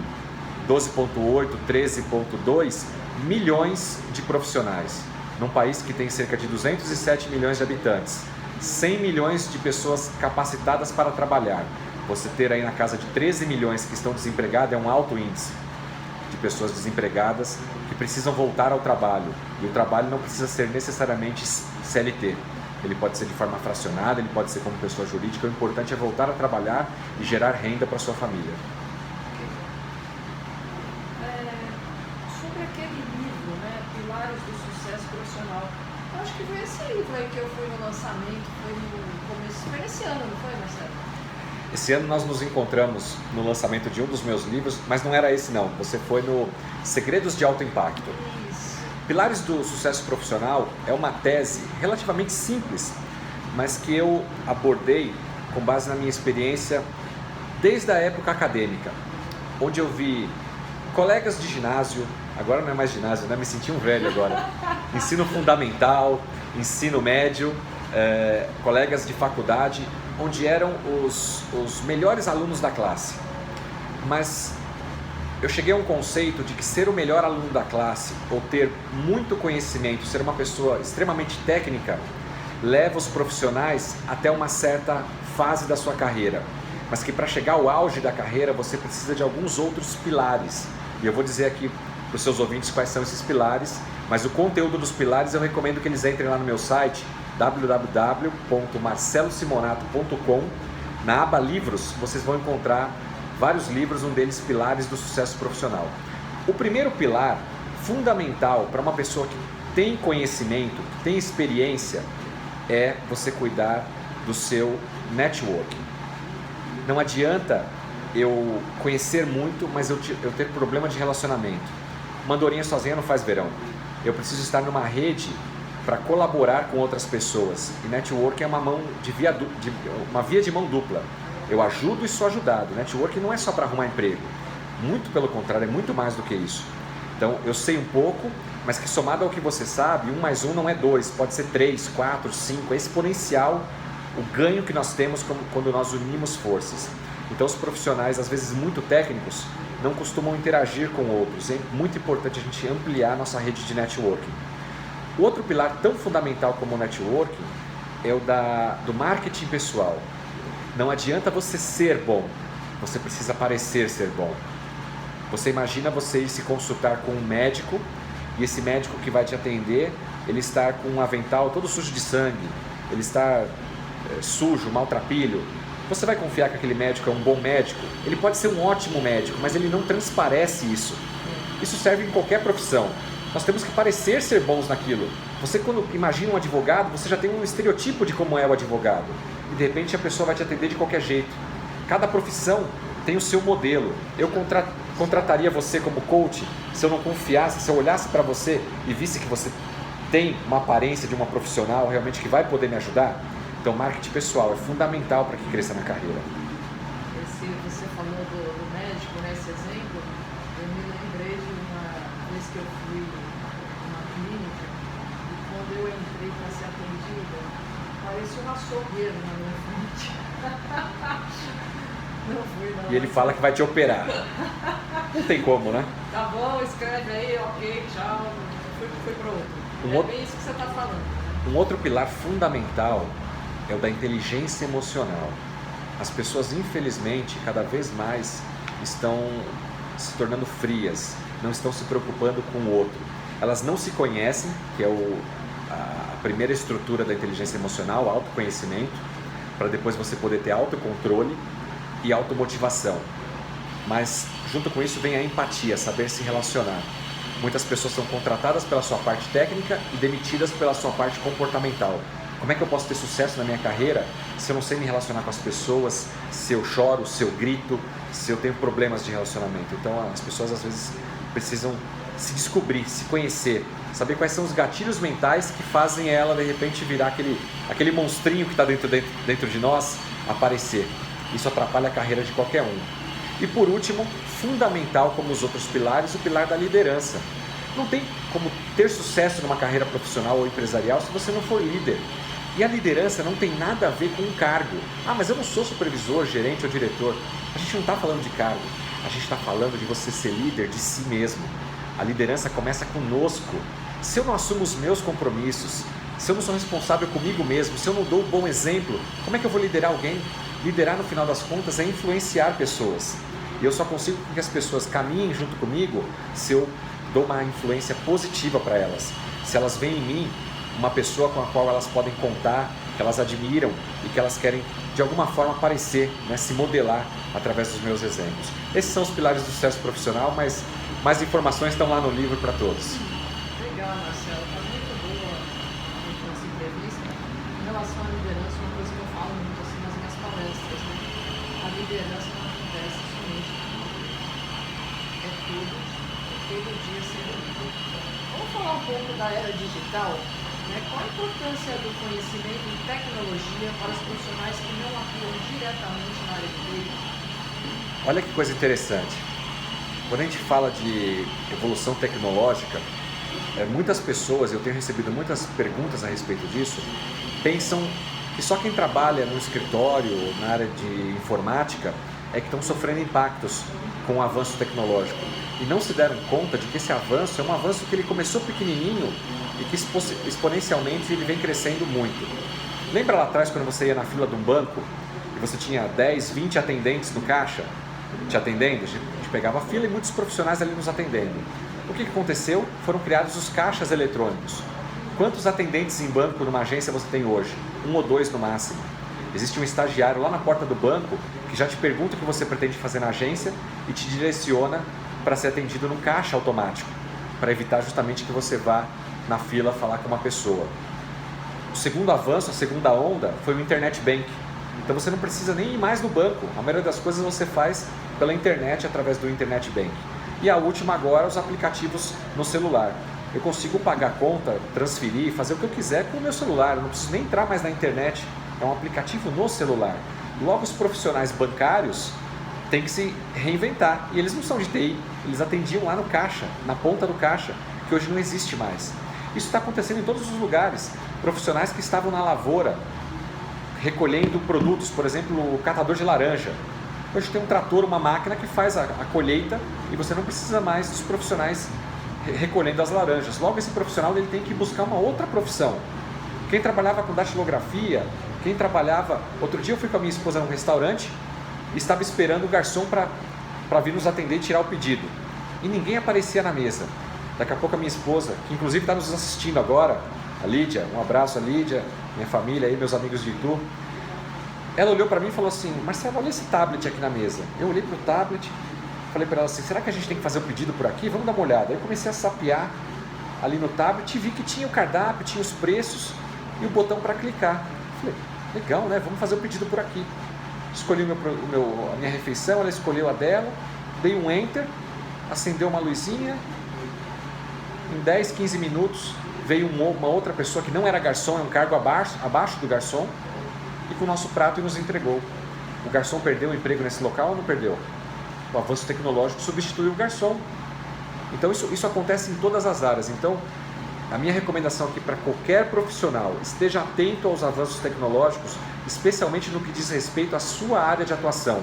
Speaker 3: 12,8, 13,2 milhões de profissionais, num país que tem cerca de 207 milhões de habitantes, 100 milhões de pessoas capacitadas para trabalhar. Você ter aí na casa de 13 milhões que estão desempregados é um alto índice de pessoas desempregadas que precisam voltar ao trabalho. E o trabalho não precisa ser necessariamente CLT. Ele pode ser de forma fracionada, ele pode ser como pessoa jurídica. O importante é voltar a trabalhar e gerar renda para a sua família.
Speaker 2: Sobre aquele livro, né, Pilares do Sucesso Profissional, eu acho que foi esse livro aí que eu fui no lançamento, foi no começo, foi esse ano, não foi, Marcelo?
Speaker 3: Esse ano nós nos encontramos no lançamento de um dos meus livros, mas não era esse não, você foi no Segredos de Alto Impacto.
Speaker 2: Isso.
Speaker 3: Pilares do Sucesso Profissional é uma tese relativamente simples, mas que eu abordei com base na minha experiência desde a época acadêmica, onde eu vi colegas de ginásio, agora não é mais ginásio, né? Me senti um velho agora, ensino fundamental, ensino médio, colegas de faculdade, onde eram os melhores alunos da classe. Mas eu cheguei a um conceito de que ser o melhor aluno da classe, ou ter muito conhecimento, ser uma pessoa extremamente técnica, leva os profissionais até uma certa fase da sua carreira. Mas que para chegar ao auge da carreira você precisa de alguns outros pilares. E eu vou dizer aqui para os seus ouvintes quais são esses pilares, mas o conteúdo dos pilares eu recomendo que eles entrem lá no meu site www.marcelosimonato.com. Na aba livros vocês vão encontrar vários livros, um deles Pilares do Sucesso Profissional. O primeiro pilar fundamental para uma pessoa que tem conhecimento, que tem experiência, é você cuidar do seu networking. Não adianta eu conhecer muito, mas eu ter problema de relacionamento. Uma andorinha sozinha não faz verão. Eu preciso estar numa rede para colaborar com outras pessoas. E networking é uma via de mão dupla. Eu ajudo e sou ajudado. Networking não é só para arrumar emprego. Muito pelo contrário, é muito mais do que isso. Então, eu sei um pouco, mas que somado ao que você sabe, 1 mais 1 não é 2, pode ser 3, 4, 5, é exponencial o ganho que nós temos quando nós unimos forças. Então, os profissionais, às vezes muito técnicos, não costumam interagir com outros. É muito importante a gente ampliar nossa rede de networking. O outro pilar tão fundamental como o networking é o do marketing pessoal. Não adianta você ser bom, você precisa parecer ser bom. Você imagina você ir se consultar com um médico e esse médico que vai te atender, ele está com um avental todo sujo de sangue, ele está sujo, maltrapilho. Você vai confiar que aquele médico é um bom médico? Ele pode ser um ótimo médico, mas ele não transparece isso. Isso serve em qualquer profissão. Nós temos que parecer ser bons naquilo. Você, quando imagina um advogado, você já tem um estereotipo de como é o advogado. E de repente a pessoa vai te atender de qualquer jeito. Cada profissão tem o seu modelo. Eu contrataria você como coach se eu não confiasse, se eu olhasse para você e visse que você tem uma aparência de uma profissional realmente que vai poder me ajudar. Então, marketing pessoal é fundamental para que cresça na carreira.
Speaker 2: Você falou do médico, né, esse exemplo, eu me lembrei de uma vez que eu fui numa clínica e quando eu entrei para ser atendida, parecia um açougueiro na minha frente. Não fui, não.
Speaker 3: E ele fala que vai te operar. Não tem como, né?
Speaker 2: Tá bom, escreve aí, ok, tchau. Fui pro outro. Bem isso que você está falando.
Speaker 3: Um outro pilar fundamental é o da inteligência emocional. As pessoas, infelizmente, cada vez mais estão se tornando frias, não estão se preocupando com o outro. Elas não se conhecem, que é a primeira estrutura da inteligência emocional, autoconhecimento, para depois você poder ter autocontrole e automotivação. Mas junto com isso vem a empatia, saber se relacionar. Muitas pessoas são contratadas pela sua parte técnica e demitidas pela sua parte comportamental. Como é que eu posso ter sucesso na minha carreira se eu não sei me relacionar com as pessoas, se eu choro, se eu grito, se eu tenho problemas de relacionamento? Então as pessoas às vezes precisam se descobrir, se conhecer, saber quais são os gatilhos mentais que fazem ela de repente virar aquele monstrinho que está dentro de nós aparecer. Isso atrapalha a carreira de qualquer um. E por último, fundamental como os outros pilares, o pilar da liderança. Não tem como ter sucesso numa carreira profissional ou empresarial se você não for líder. E a liderança não tem nada a ver com um cargo. Ah, mas eu não sou supervisor, gerente ou diretor. A gente não está falando de cargo. A gente está falando de você ser líder de si mesmo. A liderança começa conosco. Se eu não assumo os meus compromissos, se eu não sou responsável comigo mesmo, se eu não dou um bom exemplo, como é que eu vou liderar alguém? Liderar, no final das contas, é influenciar pessoas. E eu só consigo que as pessoas caminhem junto comigo se eu dou uma influência positiva para elas. Se elas veem em mim uma pessoa com a qual elas podem contar, que elas admiram e que elas querem de alguma forma aparecer, né, se modelar através dos meus exemplos. Esses são os pilares do sucesso profissional, mas mais informações estão lá no livro para todos.
Speaker 2: Legal, Marcelo, está muito boa essa entrevista. Em relação à liderança, uma coisa que eu falo muito assim nas minhas palestras, né? A liderança não acontece somente é todo dia sendo líder. Vamos falar um pouco da era digital? Qual a importância do conhecimento em tecnologia para os profissionais que não atuam diretamente na área de TI?
Speaker 3: Olha que coisa interessante. Quando a gente fala de evolução tecnológica, muitas pessoas, eu tenho recebido muitas perguntas a respeito disso, pensam que só quem trabalha no escritório, na área de informática, é que estão sofrendo impactos com o avanço tecnológico. E não se deram conta de que esse avanço é um avanço que ele começou pequenininho e que exponencialmente ele vem crescendo muito. Lembra lá atrás quando você ia na fila de um banco e você tinha 10, 20 atendentes no caixa te atendendo? A gente pegava a fila e muitos profissionais ali nos atendendo. O que aconteceu? Foram criados os caixas eletrônicos. Quantos atendentes em banco numa agência você tem hoje? 1 ou 2 no máximo. Existe um estagiário lá na porta do banco que já te pergunta o que você pretende fazer na agência e te direciona para ser atendido num caixa automático, para evitar justamente que você vá na fila falar com uma pessoa. O segundo avanço, a segunda onda, foi o Internet Bank. Então você não precisa nem ir mais no banco. A maioria das coisas você faz pela internet, através do Internet Bank. E a última agora, os aplicativos no celular. eu consigo pagar a conta, transferir, fazer o que eu quiser com o meu celular, eu não preciso nem entrar mais na internet, é um aplicativo no celular. Logo, os profissionais bancários têm que se reinventar, e eles não são de TI, eles atendiam lá no caixa, na ponta do caixa, que hoje não existe mais. Isso está acontecendo em todos os lugares, profissionais que estavam na lavoura, recolhendo produtos, por exemplo, o catador de laranja. Hoje tem um trator, uma máquina que faz a colheita e você não precisa mais dos profissionais recolhendo as laranjas. Logo, esse profissional ele tem que buscar uma outra profissão. Quem trabalhava com datilografia, quem trabalhava... Outro dia eu fui com a minha esposa num restaurante e estava esperando o garçom para vir nos atender e tirar o pedido. E ninguém aparecia na mesa. Daqui a pouco a minha esposa, que inclusive está nos assistindo agora, a Lídia, um abraço a Lídia, minha família aí, meus amigos de Itu. Ela olhou para mim e falou assim: Marcelo, olha esse tablet aqui na mesa. Eu olhei para o tablet, falei para ela assim: será que a gente tem que fazer o pedido por aqui? Vamos dar uma olhada. Aí eu comecei a sapear ali no tablet e vi que tinha o cardápio, tinha os preços e o botão para clicar. Falei, legal, né? Vamos fazer o pedido por aqui. Escolhi a minha refeição, ela escolheu a dela, dei um enter, acendeu uma luzinha. Em 10, 15 minutos veio uma outra pessoa que não era garçom, é um cargo abaixo do garçom, e com o nosso prato e nos entregou. O garçom perdeu o emprego nesse local ou não perdeu? O avanço tecnológico substituiu o garçom. Então isso acontece em todas as áreas. Então a minha recomendação aqui para qualquer profissional: esteja atento aos avanços tecnológicos, especialmente no que diz respeito à sua área de atuação.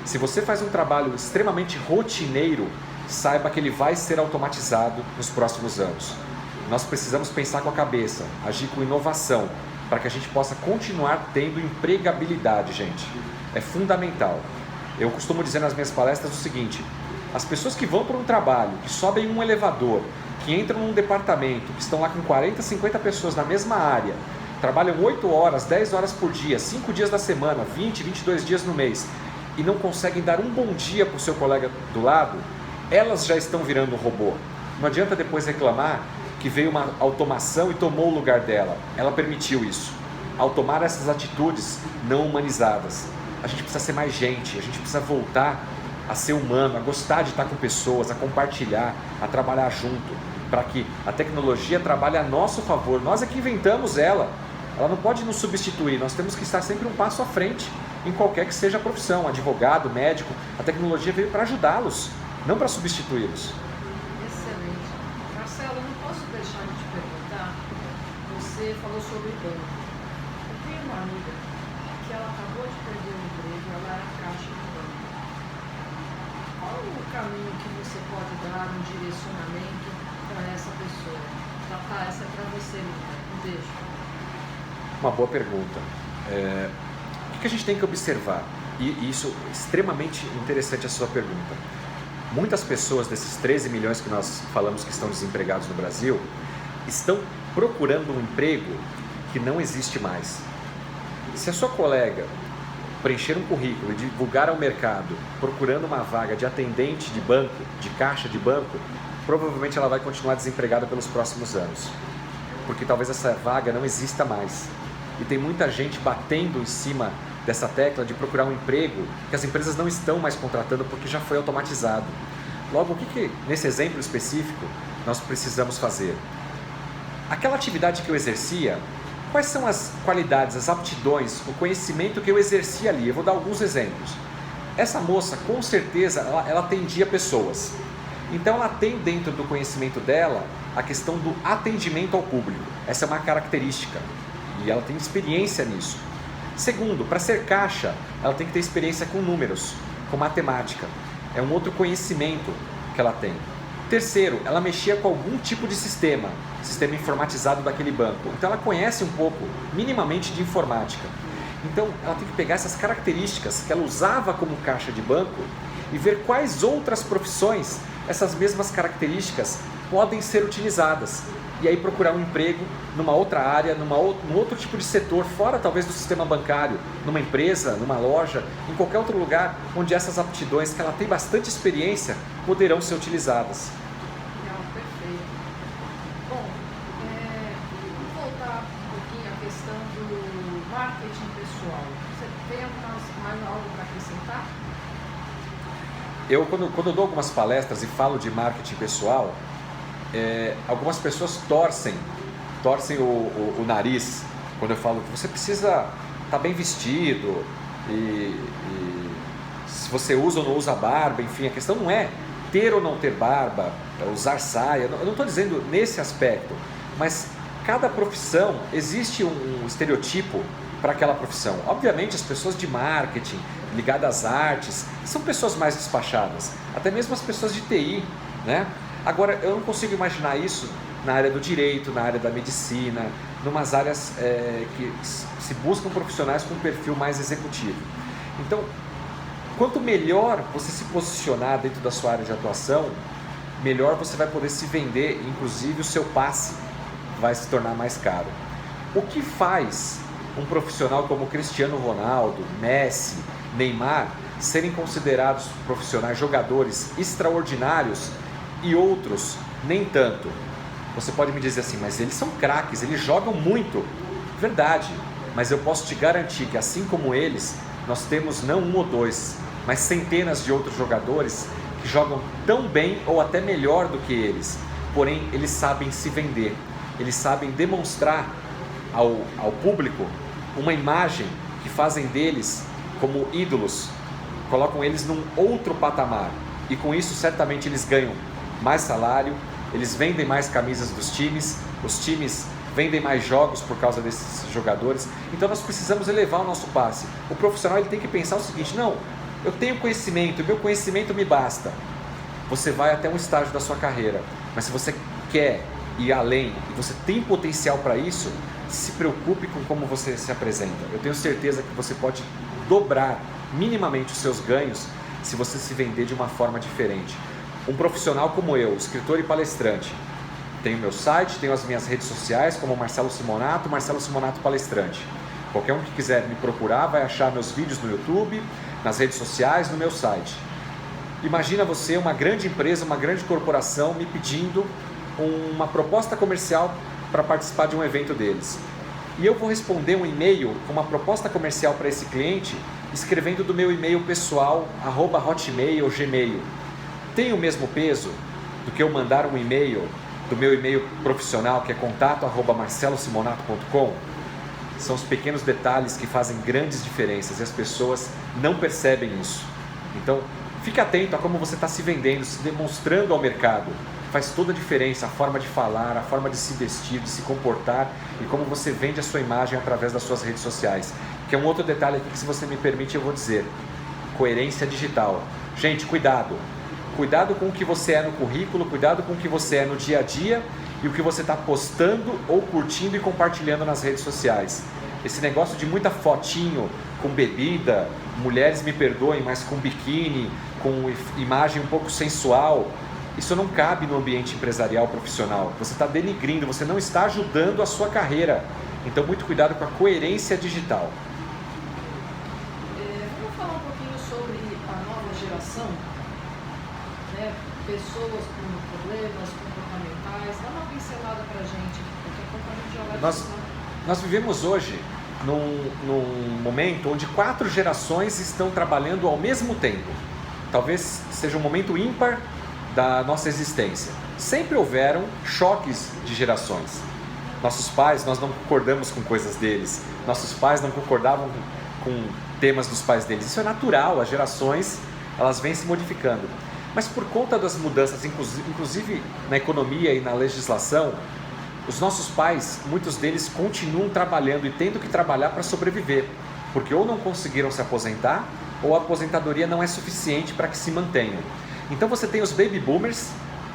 Speaker 3: Se você faz um trabalho extremamente rotineiro, saiba que ele vai ser automatizado nos próximos anos. Nós precisamos pensar com a cabeça, agir com inovação, para que a gente possa continuar tendo empregabilidade, gente. É fundamental. Eu costumo dizer nas minhas palestras o seguinte: as pessoas que vão para um trabalho, que sobem um elevador, que entram num departamento, que estão lá com 40, 50 pessoas na mesma área, trabalham 8 horas, 10 horas por dia, 5 dias da semana, 20, 22 dias no mês, e não conseguem dar um bom dia para o seu colega do lado, elas já estão virando um robô. Não adianta depois reclamar que veio uma automação e tomou o lugar dela. Ela permitiu isso. Ao tomar essas atitudes não humanizadas, a gente precisa ser mais gente, a gente precisa voltar a ser humano, a gostar de estar com pessoas, a compartilhar, a trabalhar junto, para que a tecnologia trabalhe a nosso favor. Nós é que inventamos ela não pode nos substituir, nós temos que estar sempre um passo à frente, em qualquer que seja a profissão, advogado, médico. A tecnologia veio para ajudá-los, não para substituí-los.
Speaker 2: Excelente. Marcelo, eu não posso deixar de te perguntar, você falou sobre banco. Eu tenho uma amiga que ela acabou de perder o emprego, ela era caixa do banco. Qual o caminho que você pode dar, um direcionamento para essa pessoa? Tá, essa é para você, Lívia. Um beijo.
Speaker 3: Uma boa pergunta. O que a gente tem que observar? E isso é extremamente interessante a sua pergunta. Muitas pessoas desses 13 milhões que nós falamos que estão desempregados no Brasil estão procurando um emprego que não existe mais. Se a sua colega preencher um currículo e divulgar ao mercado procurando uma vaga de atendente de banco, de caixa de banco, provavelmente ela vai continuar desempregada pelos próximos anos, porque talvez essa vaga não exista mais. E tem muita gente batendo em cima dessa tecla de procurar um emprego que as empresas não estão mais contratando porque já foi automatizado. Logo, o que nesse exemplo específico nós precisamos fazer? Aquela atividade que eu exercia, quais são as qualidades, as aptidões, o conhecimento que eu exercia ali? Eu vou dar alguns exemplos. Essa moça, com certeza, ela atendia pessoas. Então ela tem dentro do conhecimento dela a questão do atendimento ao público. Essa é uma característica e ela tem experiência nisso. Segundo, para ser caixa, ela tem que ter experiência com números, com matemática. É um outro conhecimento que ela tem. Terceiro, ela mexia com algum tipo de sistema informatizado daquele banco. Então ela conhece um pouco, minimamente, de informática. Então ela tem que pegar essas características que ela usava como caixa de banco e ver quais outras profissões essas mesmas características podem ser utilizadas. E aí procurar um emprego numa outra área, num outro tipo de setor, fora talvez do sistema bancário, numa empresa, numa loja, em qualquer outro lugar onde essas aptidões, que ela tem bastante experiência, poderão ser utilizadas.
Speaker 2: Legal, perfeito. Bom, vamos voltar um pouquinho à questão do marketing pessoal. Você tem mais algo para acrescentar?
Speaker 3: Eu, quando eu dou algumas palestras e falo de marketing pessoal, algumas pessoas torcem o nariz quando eu falo que você precisa estar bem vestido e se você usa ou não usa barba, enfim, a questão não é ter ou não ter barba, usar saia, eu não estou dizendo nesse aspecto, mas cada profissão existe um estereotipo para aquela profissão. Obviamente as pessoas de marketing, ligadas às artes, são pessoas mais despachadas, até mesmo as pessoas de TI, né? Agora, eu não consigo imaginar isso na área do direito, na área da medicina, numas áreas que se buscam profissionais com um perfil mais executivo. Então, quanto melhor você se posicionar dentro da sua área de atuação, melhor você vai poder se vender, inclusive o seu passe vai se tornar mais caro. O que faz um profissional como Cristiano Ronaldo, Messi, Neymar serem considerados profissionais, jogadores extraordinários e outros nem tanto? Você pode me dizer assim, mas eles são craques, eles jogam muito. Verdade, mas eu posso te garantir que assim como eles, nós temos não um ou dois, mas centenas de outros jogadores que jogam tão bem ou até melhor do que eles. Porém, eles sabem se vender, eles sabem demonstrar ao público uma imagem que fazem deles como ídolos, colocam eles num outro patamar. E com isso, certamente, eles ganham mais salário, eles vendem mais camisas dos times, os times vendem mais jogos por causa desses jogadores. Então nós precisamos elevar o nosso passe. O profissional ele tem que pensar o seguinte: não, eu tenho conhecimento, meu conhecimento me basta. Você vai até um estágio da sua carreira, mas se você quer ir além e você tem potencial para isso, se preocupe com como você se apresenta. Eu tenho certeza que você pode dobrar minimamente os seus ganhos se você se vender de uma forma diferente. Um profissional como eu, escritor e palestrante, tenho meu site, tenho as minhas redes sociais como Marcelo Simonato Palestrante. Qualquer um que quiser me procurar vai achar meus vídeos no YouTube, nas redes sociais, no meu site. Imagina você, uma grande empresa, uma grande corporação me pedindo uma proposta comercial para participar de um evento deles. E eu vou responder um e-mail com uma proposta comercial para esse cliente, escrevendo do meu e-mail pessoal, @hotmail ou gmail. Tem o mesmo peso do que eu mandar um e-mail do meu e-mail profissional, que é contato@marcelosimonato.com? São os pequenos detalhes que fazem grandes diferenças e as pessoas não percebem isso. Então, fique atento a como você está se vendendo, se demonstrando ao mercado. Faz toda a diferença a forma de falar, a forma de se vestir, de se comportar e como você vende a sua imagem através das suas redes sociais. Que é um outro detalhe aqui que, se você me permite, eu vou dizer. Coerência digital. Gente, cuidado. Cuidado com o que você é no currículo, cuidado com o que você é no dia a dia e o que você está postando ou curtindo e compartilhando nas redes sociais. Esse negócio de muita fotinho com bebida, mulheres me perdoem, mas com biquíni, com imagem um pouco sensual, isso não cabe no ambiente empresarial profissional. Você está denigrindo, você não está ajudando a sua carreira. Então, muito cuidado com a coerência digital.
Speaker 2: Vamos falar um pouquinho sobre a nova geração, né? Pessoas com problemas comportamentais. Dá uma pincelada para a gente, daqui a pouco a gente já vai
Speaker 3: Nós vivemos hoje num momento onde 4 gerações estão trabalhando ao mesmo tempo. Talvez seja um momento ímpar da nossa existência. Sempre houveram choques de gerações. Nossos pais, nós não concordamos com coisas deles. Nossos pais não concordavam com temas dos pais deles. Isso é natural, as gerações elas vêm se modificando. Mas por conta das mudanças, inclusive na economia e na legislação, os nossos pais, muitos deles continuam trabalhando e tendo que trabalhar para sobreviver, porque ou não conseguiram se aposentar, ou a aposentadoria não é suficiente para que se mantenham. Então você tem os baby boomers,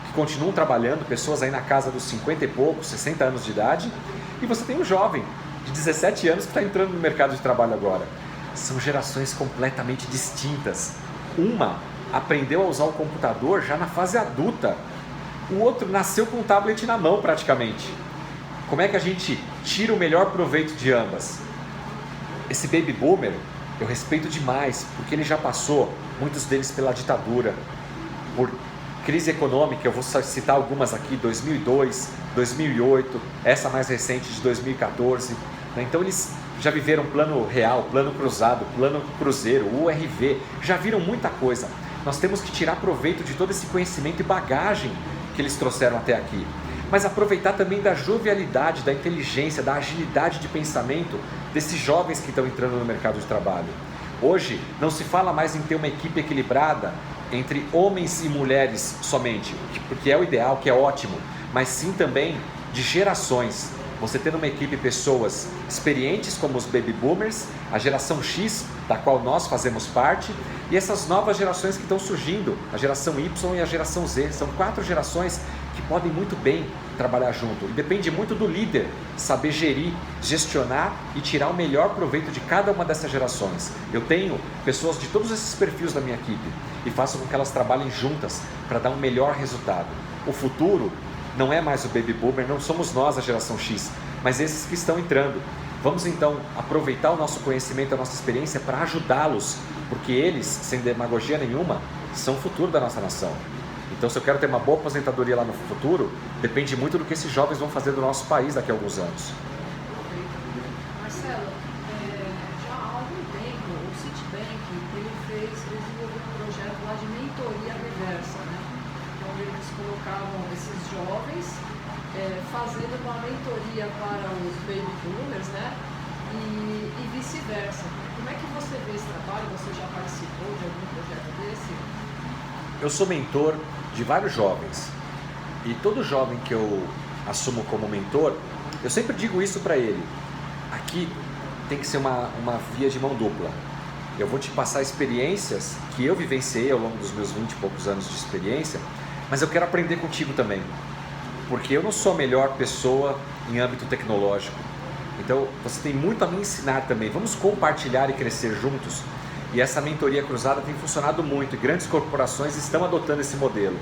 Speaker 3: que continuam trabalhando, pessoas aí na casa dos 50 e poucos, 60 anos de idade, e você tem um jovem de 17 anos que está entrando no mercado de trabalho agora. São gerações completamente distintas. Uma aprendeu a usar o computador já na fase adulta, o outro nasceu com um tablet na mão praticamente. Como é que a gente tira o melhor proveito de ambas? Esse baby boomer eu respeito demais, porque ele já passou, muitos deles pela ditadura, por crise econômica. Eu vou citar algumas aqui: 2002, 2008, essa mais recente de 2014. Então eles já viveram plano real, plano cruzado, plano cruzeiro, URV, já viram muita coisa. Nós temos que tirar proveito de todo esse conhecimento e bagagem que eles trouxeram até aqui, mas aproveitar também da jovialidade, da inteligência, da agilidade de pensamento desses jovens que estão entrando no mercado de trabalho. Hoje não se fala mais em ter uma equipe equilibrada entre homens e mulheres somente, porque é o ideal, que é ótimo, mas sim também de gerações. Você ter numa equipe pessoas experientes como os Baby Boomers, a geração X, da qual nós fazemos parte, e essas novas gerações que estão surgindo, a geração Y e a geração Z. São 4 gerações que podem muito bem trabalhar junto. E depende muito do líder saber gerir, gestionar e tirar o melhor proveito de cada uma dessas gerações. Eu tenho pessoas de todos esses perfis da minha equipe e faço com que elas trabalhem juntas para dar um melhor resultado. O futuro não é mais o Baby Boomer, não somos nós a geração X, mas esses que estão entrando. Vamos então aproveitar o nosso conhecimento, a nossa experiência para ajudá-los, porque eles, sem demagogia nenhuma, são o futuro da nossa nação. Então, se eu quero ter uma boa aposentadoria lá no futuro, depende muito do que esses jovens vão fazer do nosso país daqui a alguns anos.
Speaker 2: Marcelo, já há algum tempo o Citibank desenvolveu um projeto lá de mentoria reversa, né? Então eles colocavam esses jovens fazendo uma mentoria para os baby boomers, né? E vice-versa. Como é que você vê esse trabalho? Você já participou de algum projeto desse?
Speaker 3: Eu sou mentor de vários jovens e todo jovem que eu assumo como mentor, eu sempre digo isso para ele: aqui tem que ser uma via de mão dupla. Eu vou te passar experiências que eu vivenciei ao longo dos meus 20 e poucos anos de experiência, mas eu quero aprender contigo também, porque eu não sou a melhor pessoa em âmbito tecnológico. Então você tem muito a me ensinar também. Vamos compartilhar e crescer juntos. E essa mentoria cruzada tem funcionado muito e grandes corporações estão adotando esse modelo,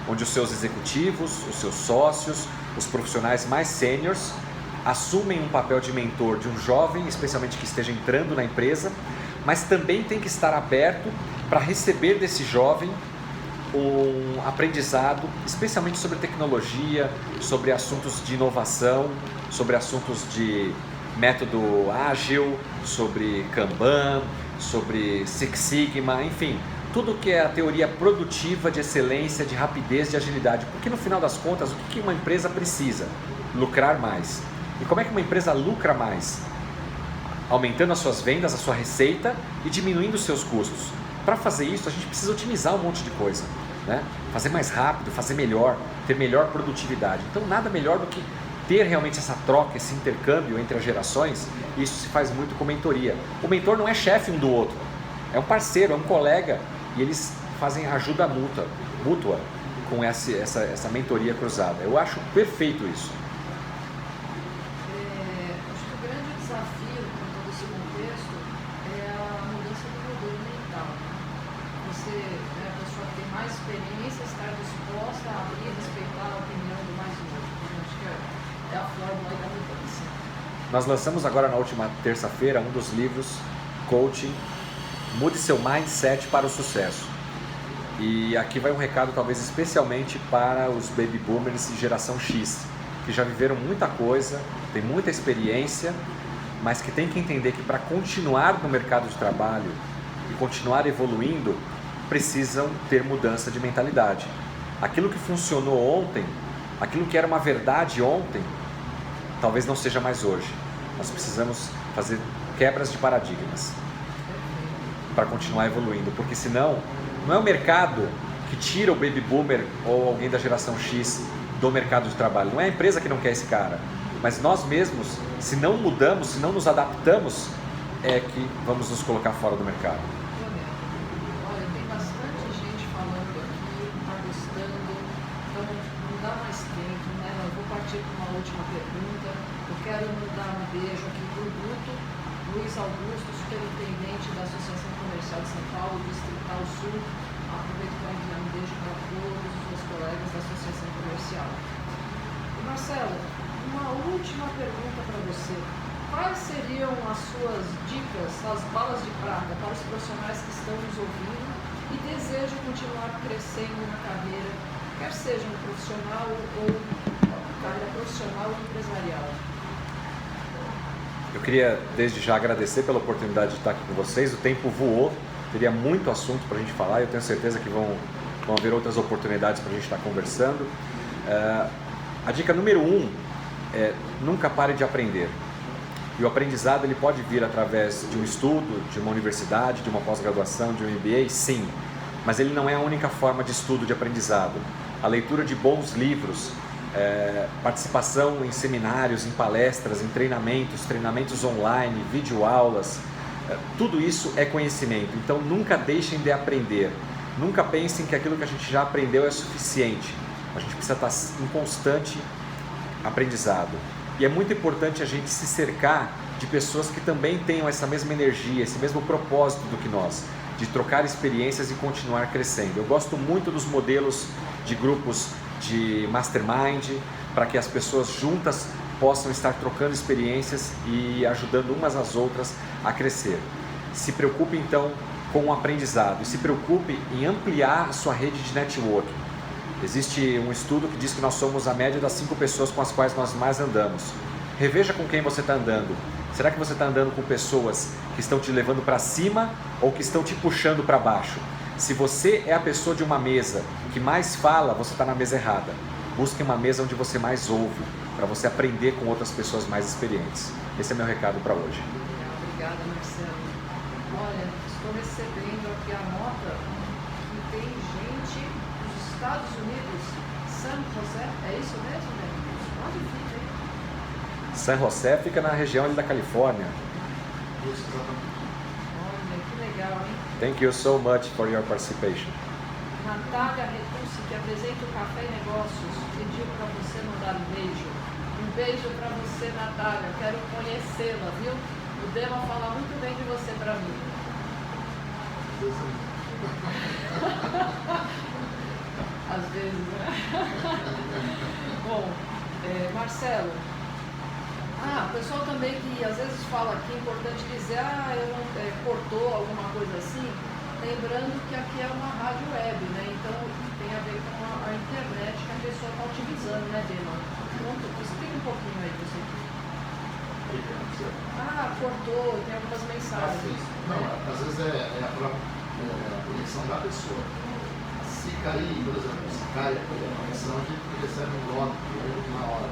Speaker 3: onde os seus executivos, os seus sócios, os profissionais mais sêniores assumem um papel de mentor de um jovem, especialmente que esteja entrando na empresa, mas também tem que estar aberto para receber desse jovem um aprendizado, especialmente sobre tecnologia, sobre assuntos de inovação, sobre assuntos de método ágil, sobre Kanban, sobre Six Sigma, enfim, tudo que é a teoria produtiva de excelência, de rapidez, de agilidade. Porque no final das contas, o que uma empresa precisa? Lucrar mais. E como é que uma empresa lucra mais? Aumentando as suas vendas, a sua receita e diminuindo os seus custos. Para fazer isso, a gente precisa otimizar um monte de coisa, né? Fazer mais rápido, fazer melhor, ter melhor produtividade. Então nada melhor do que ter realmente essa troca, esse intercâmbio entre as gerações. Isso se faz muito com mentoria. O mentor não é chefe um do outro, é um parceiro, é um colega, e eles fazem ajuda mútua com essa mentoria cruzada. Eu acho perfeito isso.
Speaker 2: Acho que o grande desafio com todo esse contexto é a mudança do modelo mental. Você, a pessoa que tem mais experiência, estar disposta a abrir e respeitar a opinião do mais novo. Acho que é a fórmula da mudança.
Speaker 3: Nós lançamos agora na última terça-feira um dos livros Coaching, Mude Seu Mindset para o Sucesso. E aqui vai um recado talvez especialmente para os Baby Boomers e geração X, que já viveram muita coisa, tem muita experiência, mas que tem que entender que para continuar no mercado de trabalho e continuar evoluindo, precisam ter mudança de mentalidade. Aquilo que funcionou ontem, aquilo que era uma verdade ontem, talvez não seja mais hoje. Nós precisamos fazer quebras de paradigmas para continuar evoluindo, porque senão não é o mercado que tira o Baby Boomer ou alguém da geração X do mercado de trabalho, não é a empresa que não quer esse cara, mas nós mesmos, se não mudamos, se não nos adaptamos, é que vamos nos colocar fora do mercado.
Speaker 2: Olha, tem bastante gente falando aqui, está gostando, então não dá mais tempo, né? Eu vou partir para uma última pergunta. Eu quero mandar um beijo aqui para o Guto, Luiz Augusto, superintendente da Associação Comercial de São Paulo, Distrital Sul. Aproveito para enviar um beijo para todos os meus colegas da Associação Comercial. E Marcelo, uma última pergunta para você. Quais seriam as suas dicas, as balas de prata para os profissionais que estão nos ouvindo e desejam continuar crescendo na carreira, quer seja no profissional ou carreira profissional ou empresarial?
Speaker 3: Eu queria desde já agradecer pela oportunidade de estar aqui com vocês. O tempo voou, teria muito assunto para a gente falar, eu tenho certeza que vão haver outras oportunidades para a gente estar conversando. A dica número 1 é nunca pare de aprender. E o aprendizado ele pode vir através de um estudo, de uma universidade, de uma pós-graduação, de um MBA, sim. Mas ele não é a única forma de estudo, de aprendizado. A leitura de bons livros, participação em seminários, em palestras, em treinamentos online, videoaulas, tudo isso é conhecimento. Então nunca deixem de aprender. Nunca pensem que aquilo que a gente já aprendeu é suficiente. A gente precisa estar em constante aprendizado. E é muito importante a gente se cercar de pessoas que também tenham essa mesma energia, esse mesmo propósito do que nós, de trocar experiências e continuar crescendo. Eu gosto muito dos modelos de grupos de mastermind, para que as pessoas juntas possam estar trocando experiências e ajudando umas às outras a crescer. Se preocupe então com o aprendizado e se preocupe em ampliar a sua rede de networking. Existe um estudo que diz que nós somos a média das 5 pessoas com as quais nós mais andamos. Reveja com quem você está andando. Será que você está andando com pessoas que estão te levando para cima ou que estão te puxando para baixo? Se você é a pessoa de uma mesa que mais fala, você está na mesa errada. Busque uma mesa onde você mais ouve, para você aprender com outras pessoas mais experientes. Esse é meu recado para hoje.
Speaker 2: Obrigada, Marcelo. Olha, estou recebendo aqui a nota que tem gente dos Estados Unidos, San José, é isso mesmo, né? Onde fica, hein?
Speaker 3: San José fica na região ali da Califórnia.
Speaker 4: Isso, exatamente.
Speaker 2: Olha, que legal, hein?
Speaker 3: Thank you so much for your participation.
Speaker 2: Natália Retucci, que apresenta o Café e Negócios, pediu para você mandar um beijo. Um beijo para você, Natália. Quero conhecê-la, viu? O Dema fala muito bem de você para mim. Às vezes, né? Bom, Marcelo. O pessoal também que às vezes fala aqui, é importante dizer, eu não, cortou alguma coisa assim. Lembrando que aqui é uma rádio web, né? Então tem a ver com a internet que a pessoa está utilizando, né, Dema? Explica um pouquinho aí, você. Cortou, tem algumas mensagens.
Speaker 4: Não, às vezes é a própria conexão da pessoa. Se cair, por exemplo, se cai a conexão, a gente recebe um log na hora.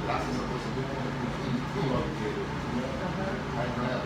Speaker 4: Graças a Deus, muito log. Mas não é a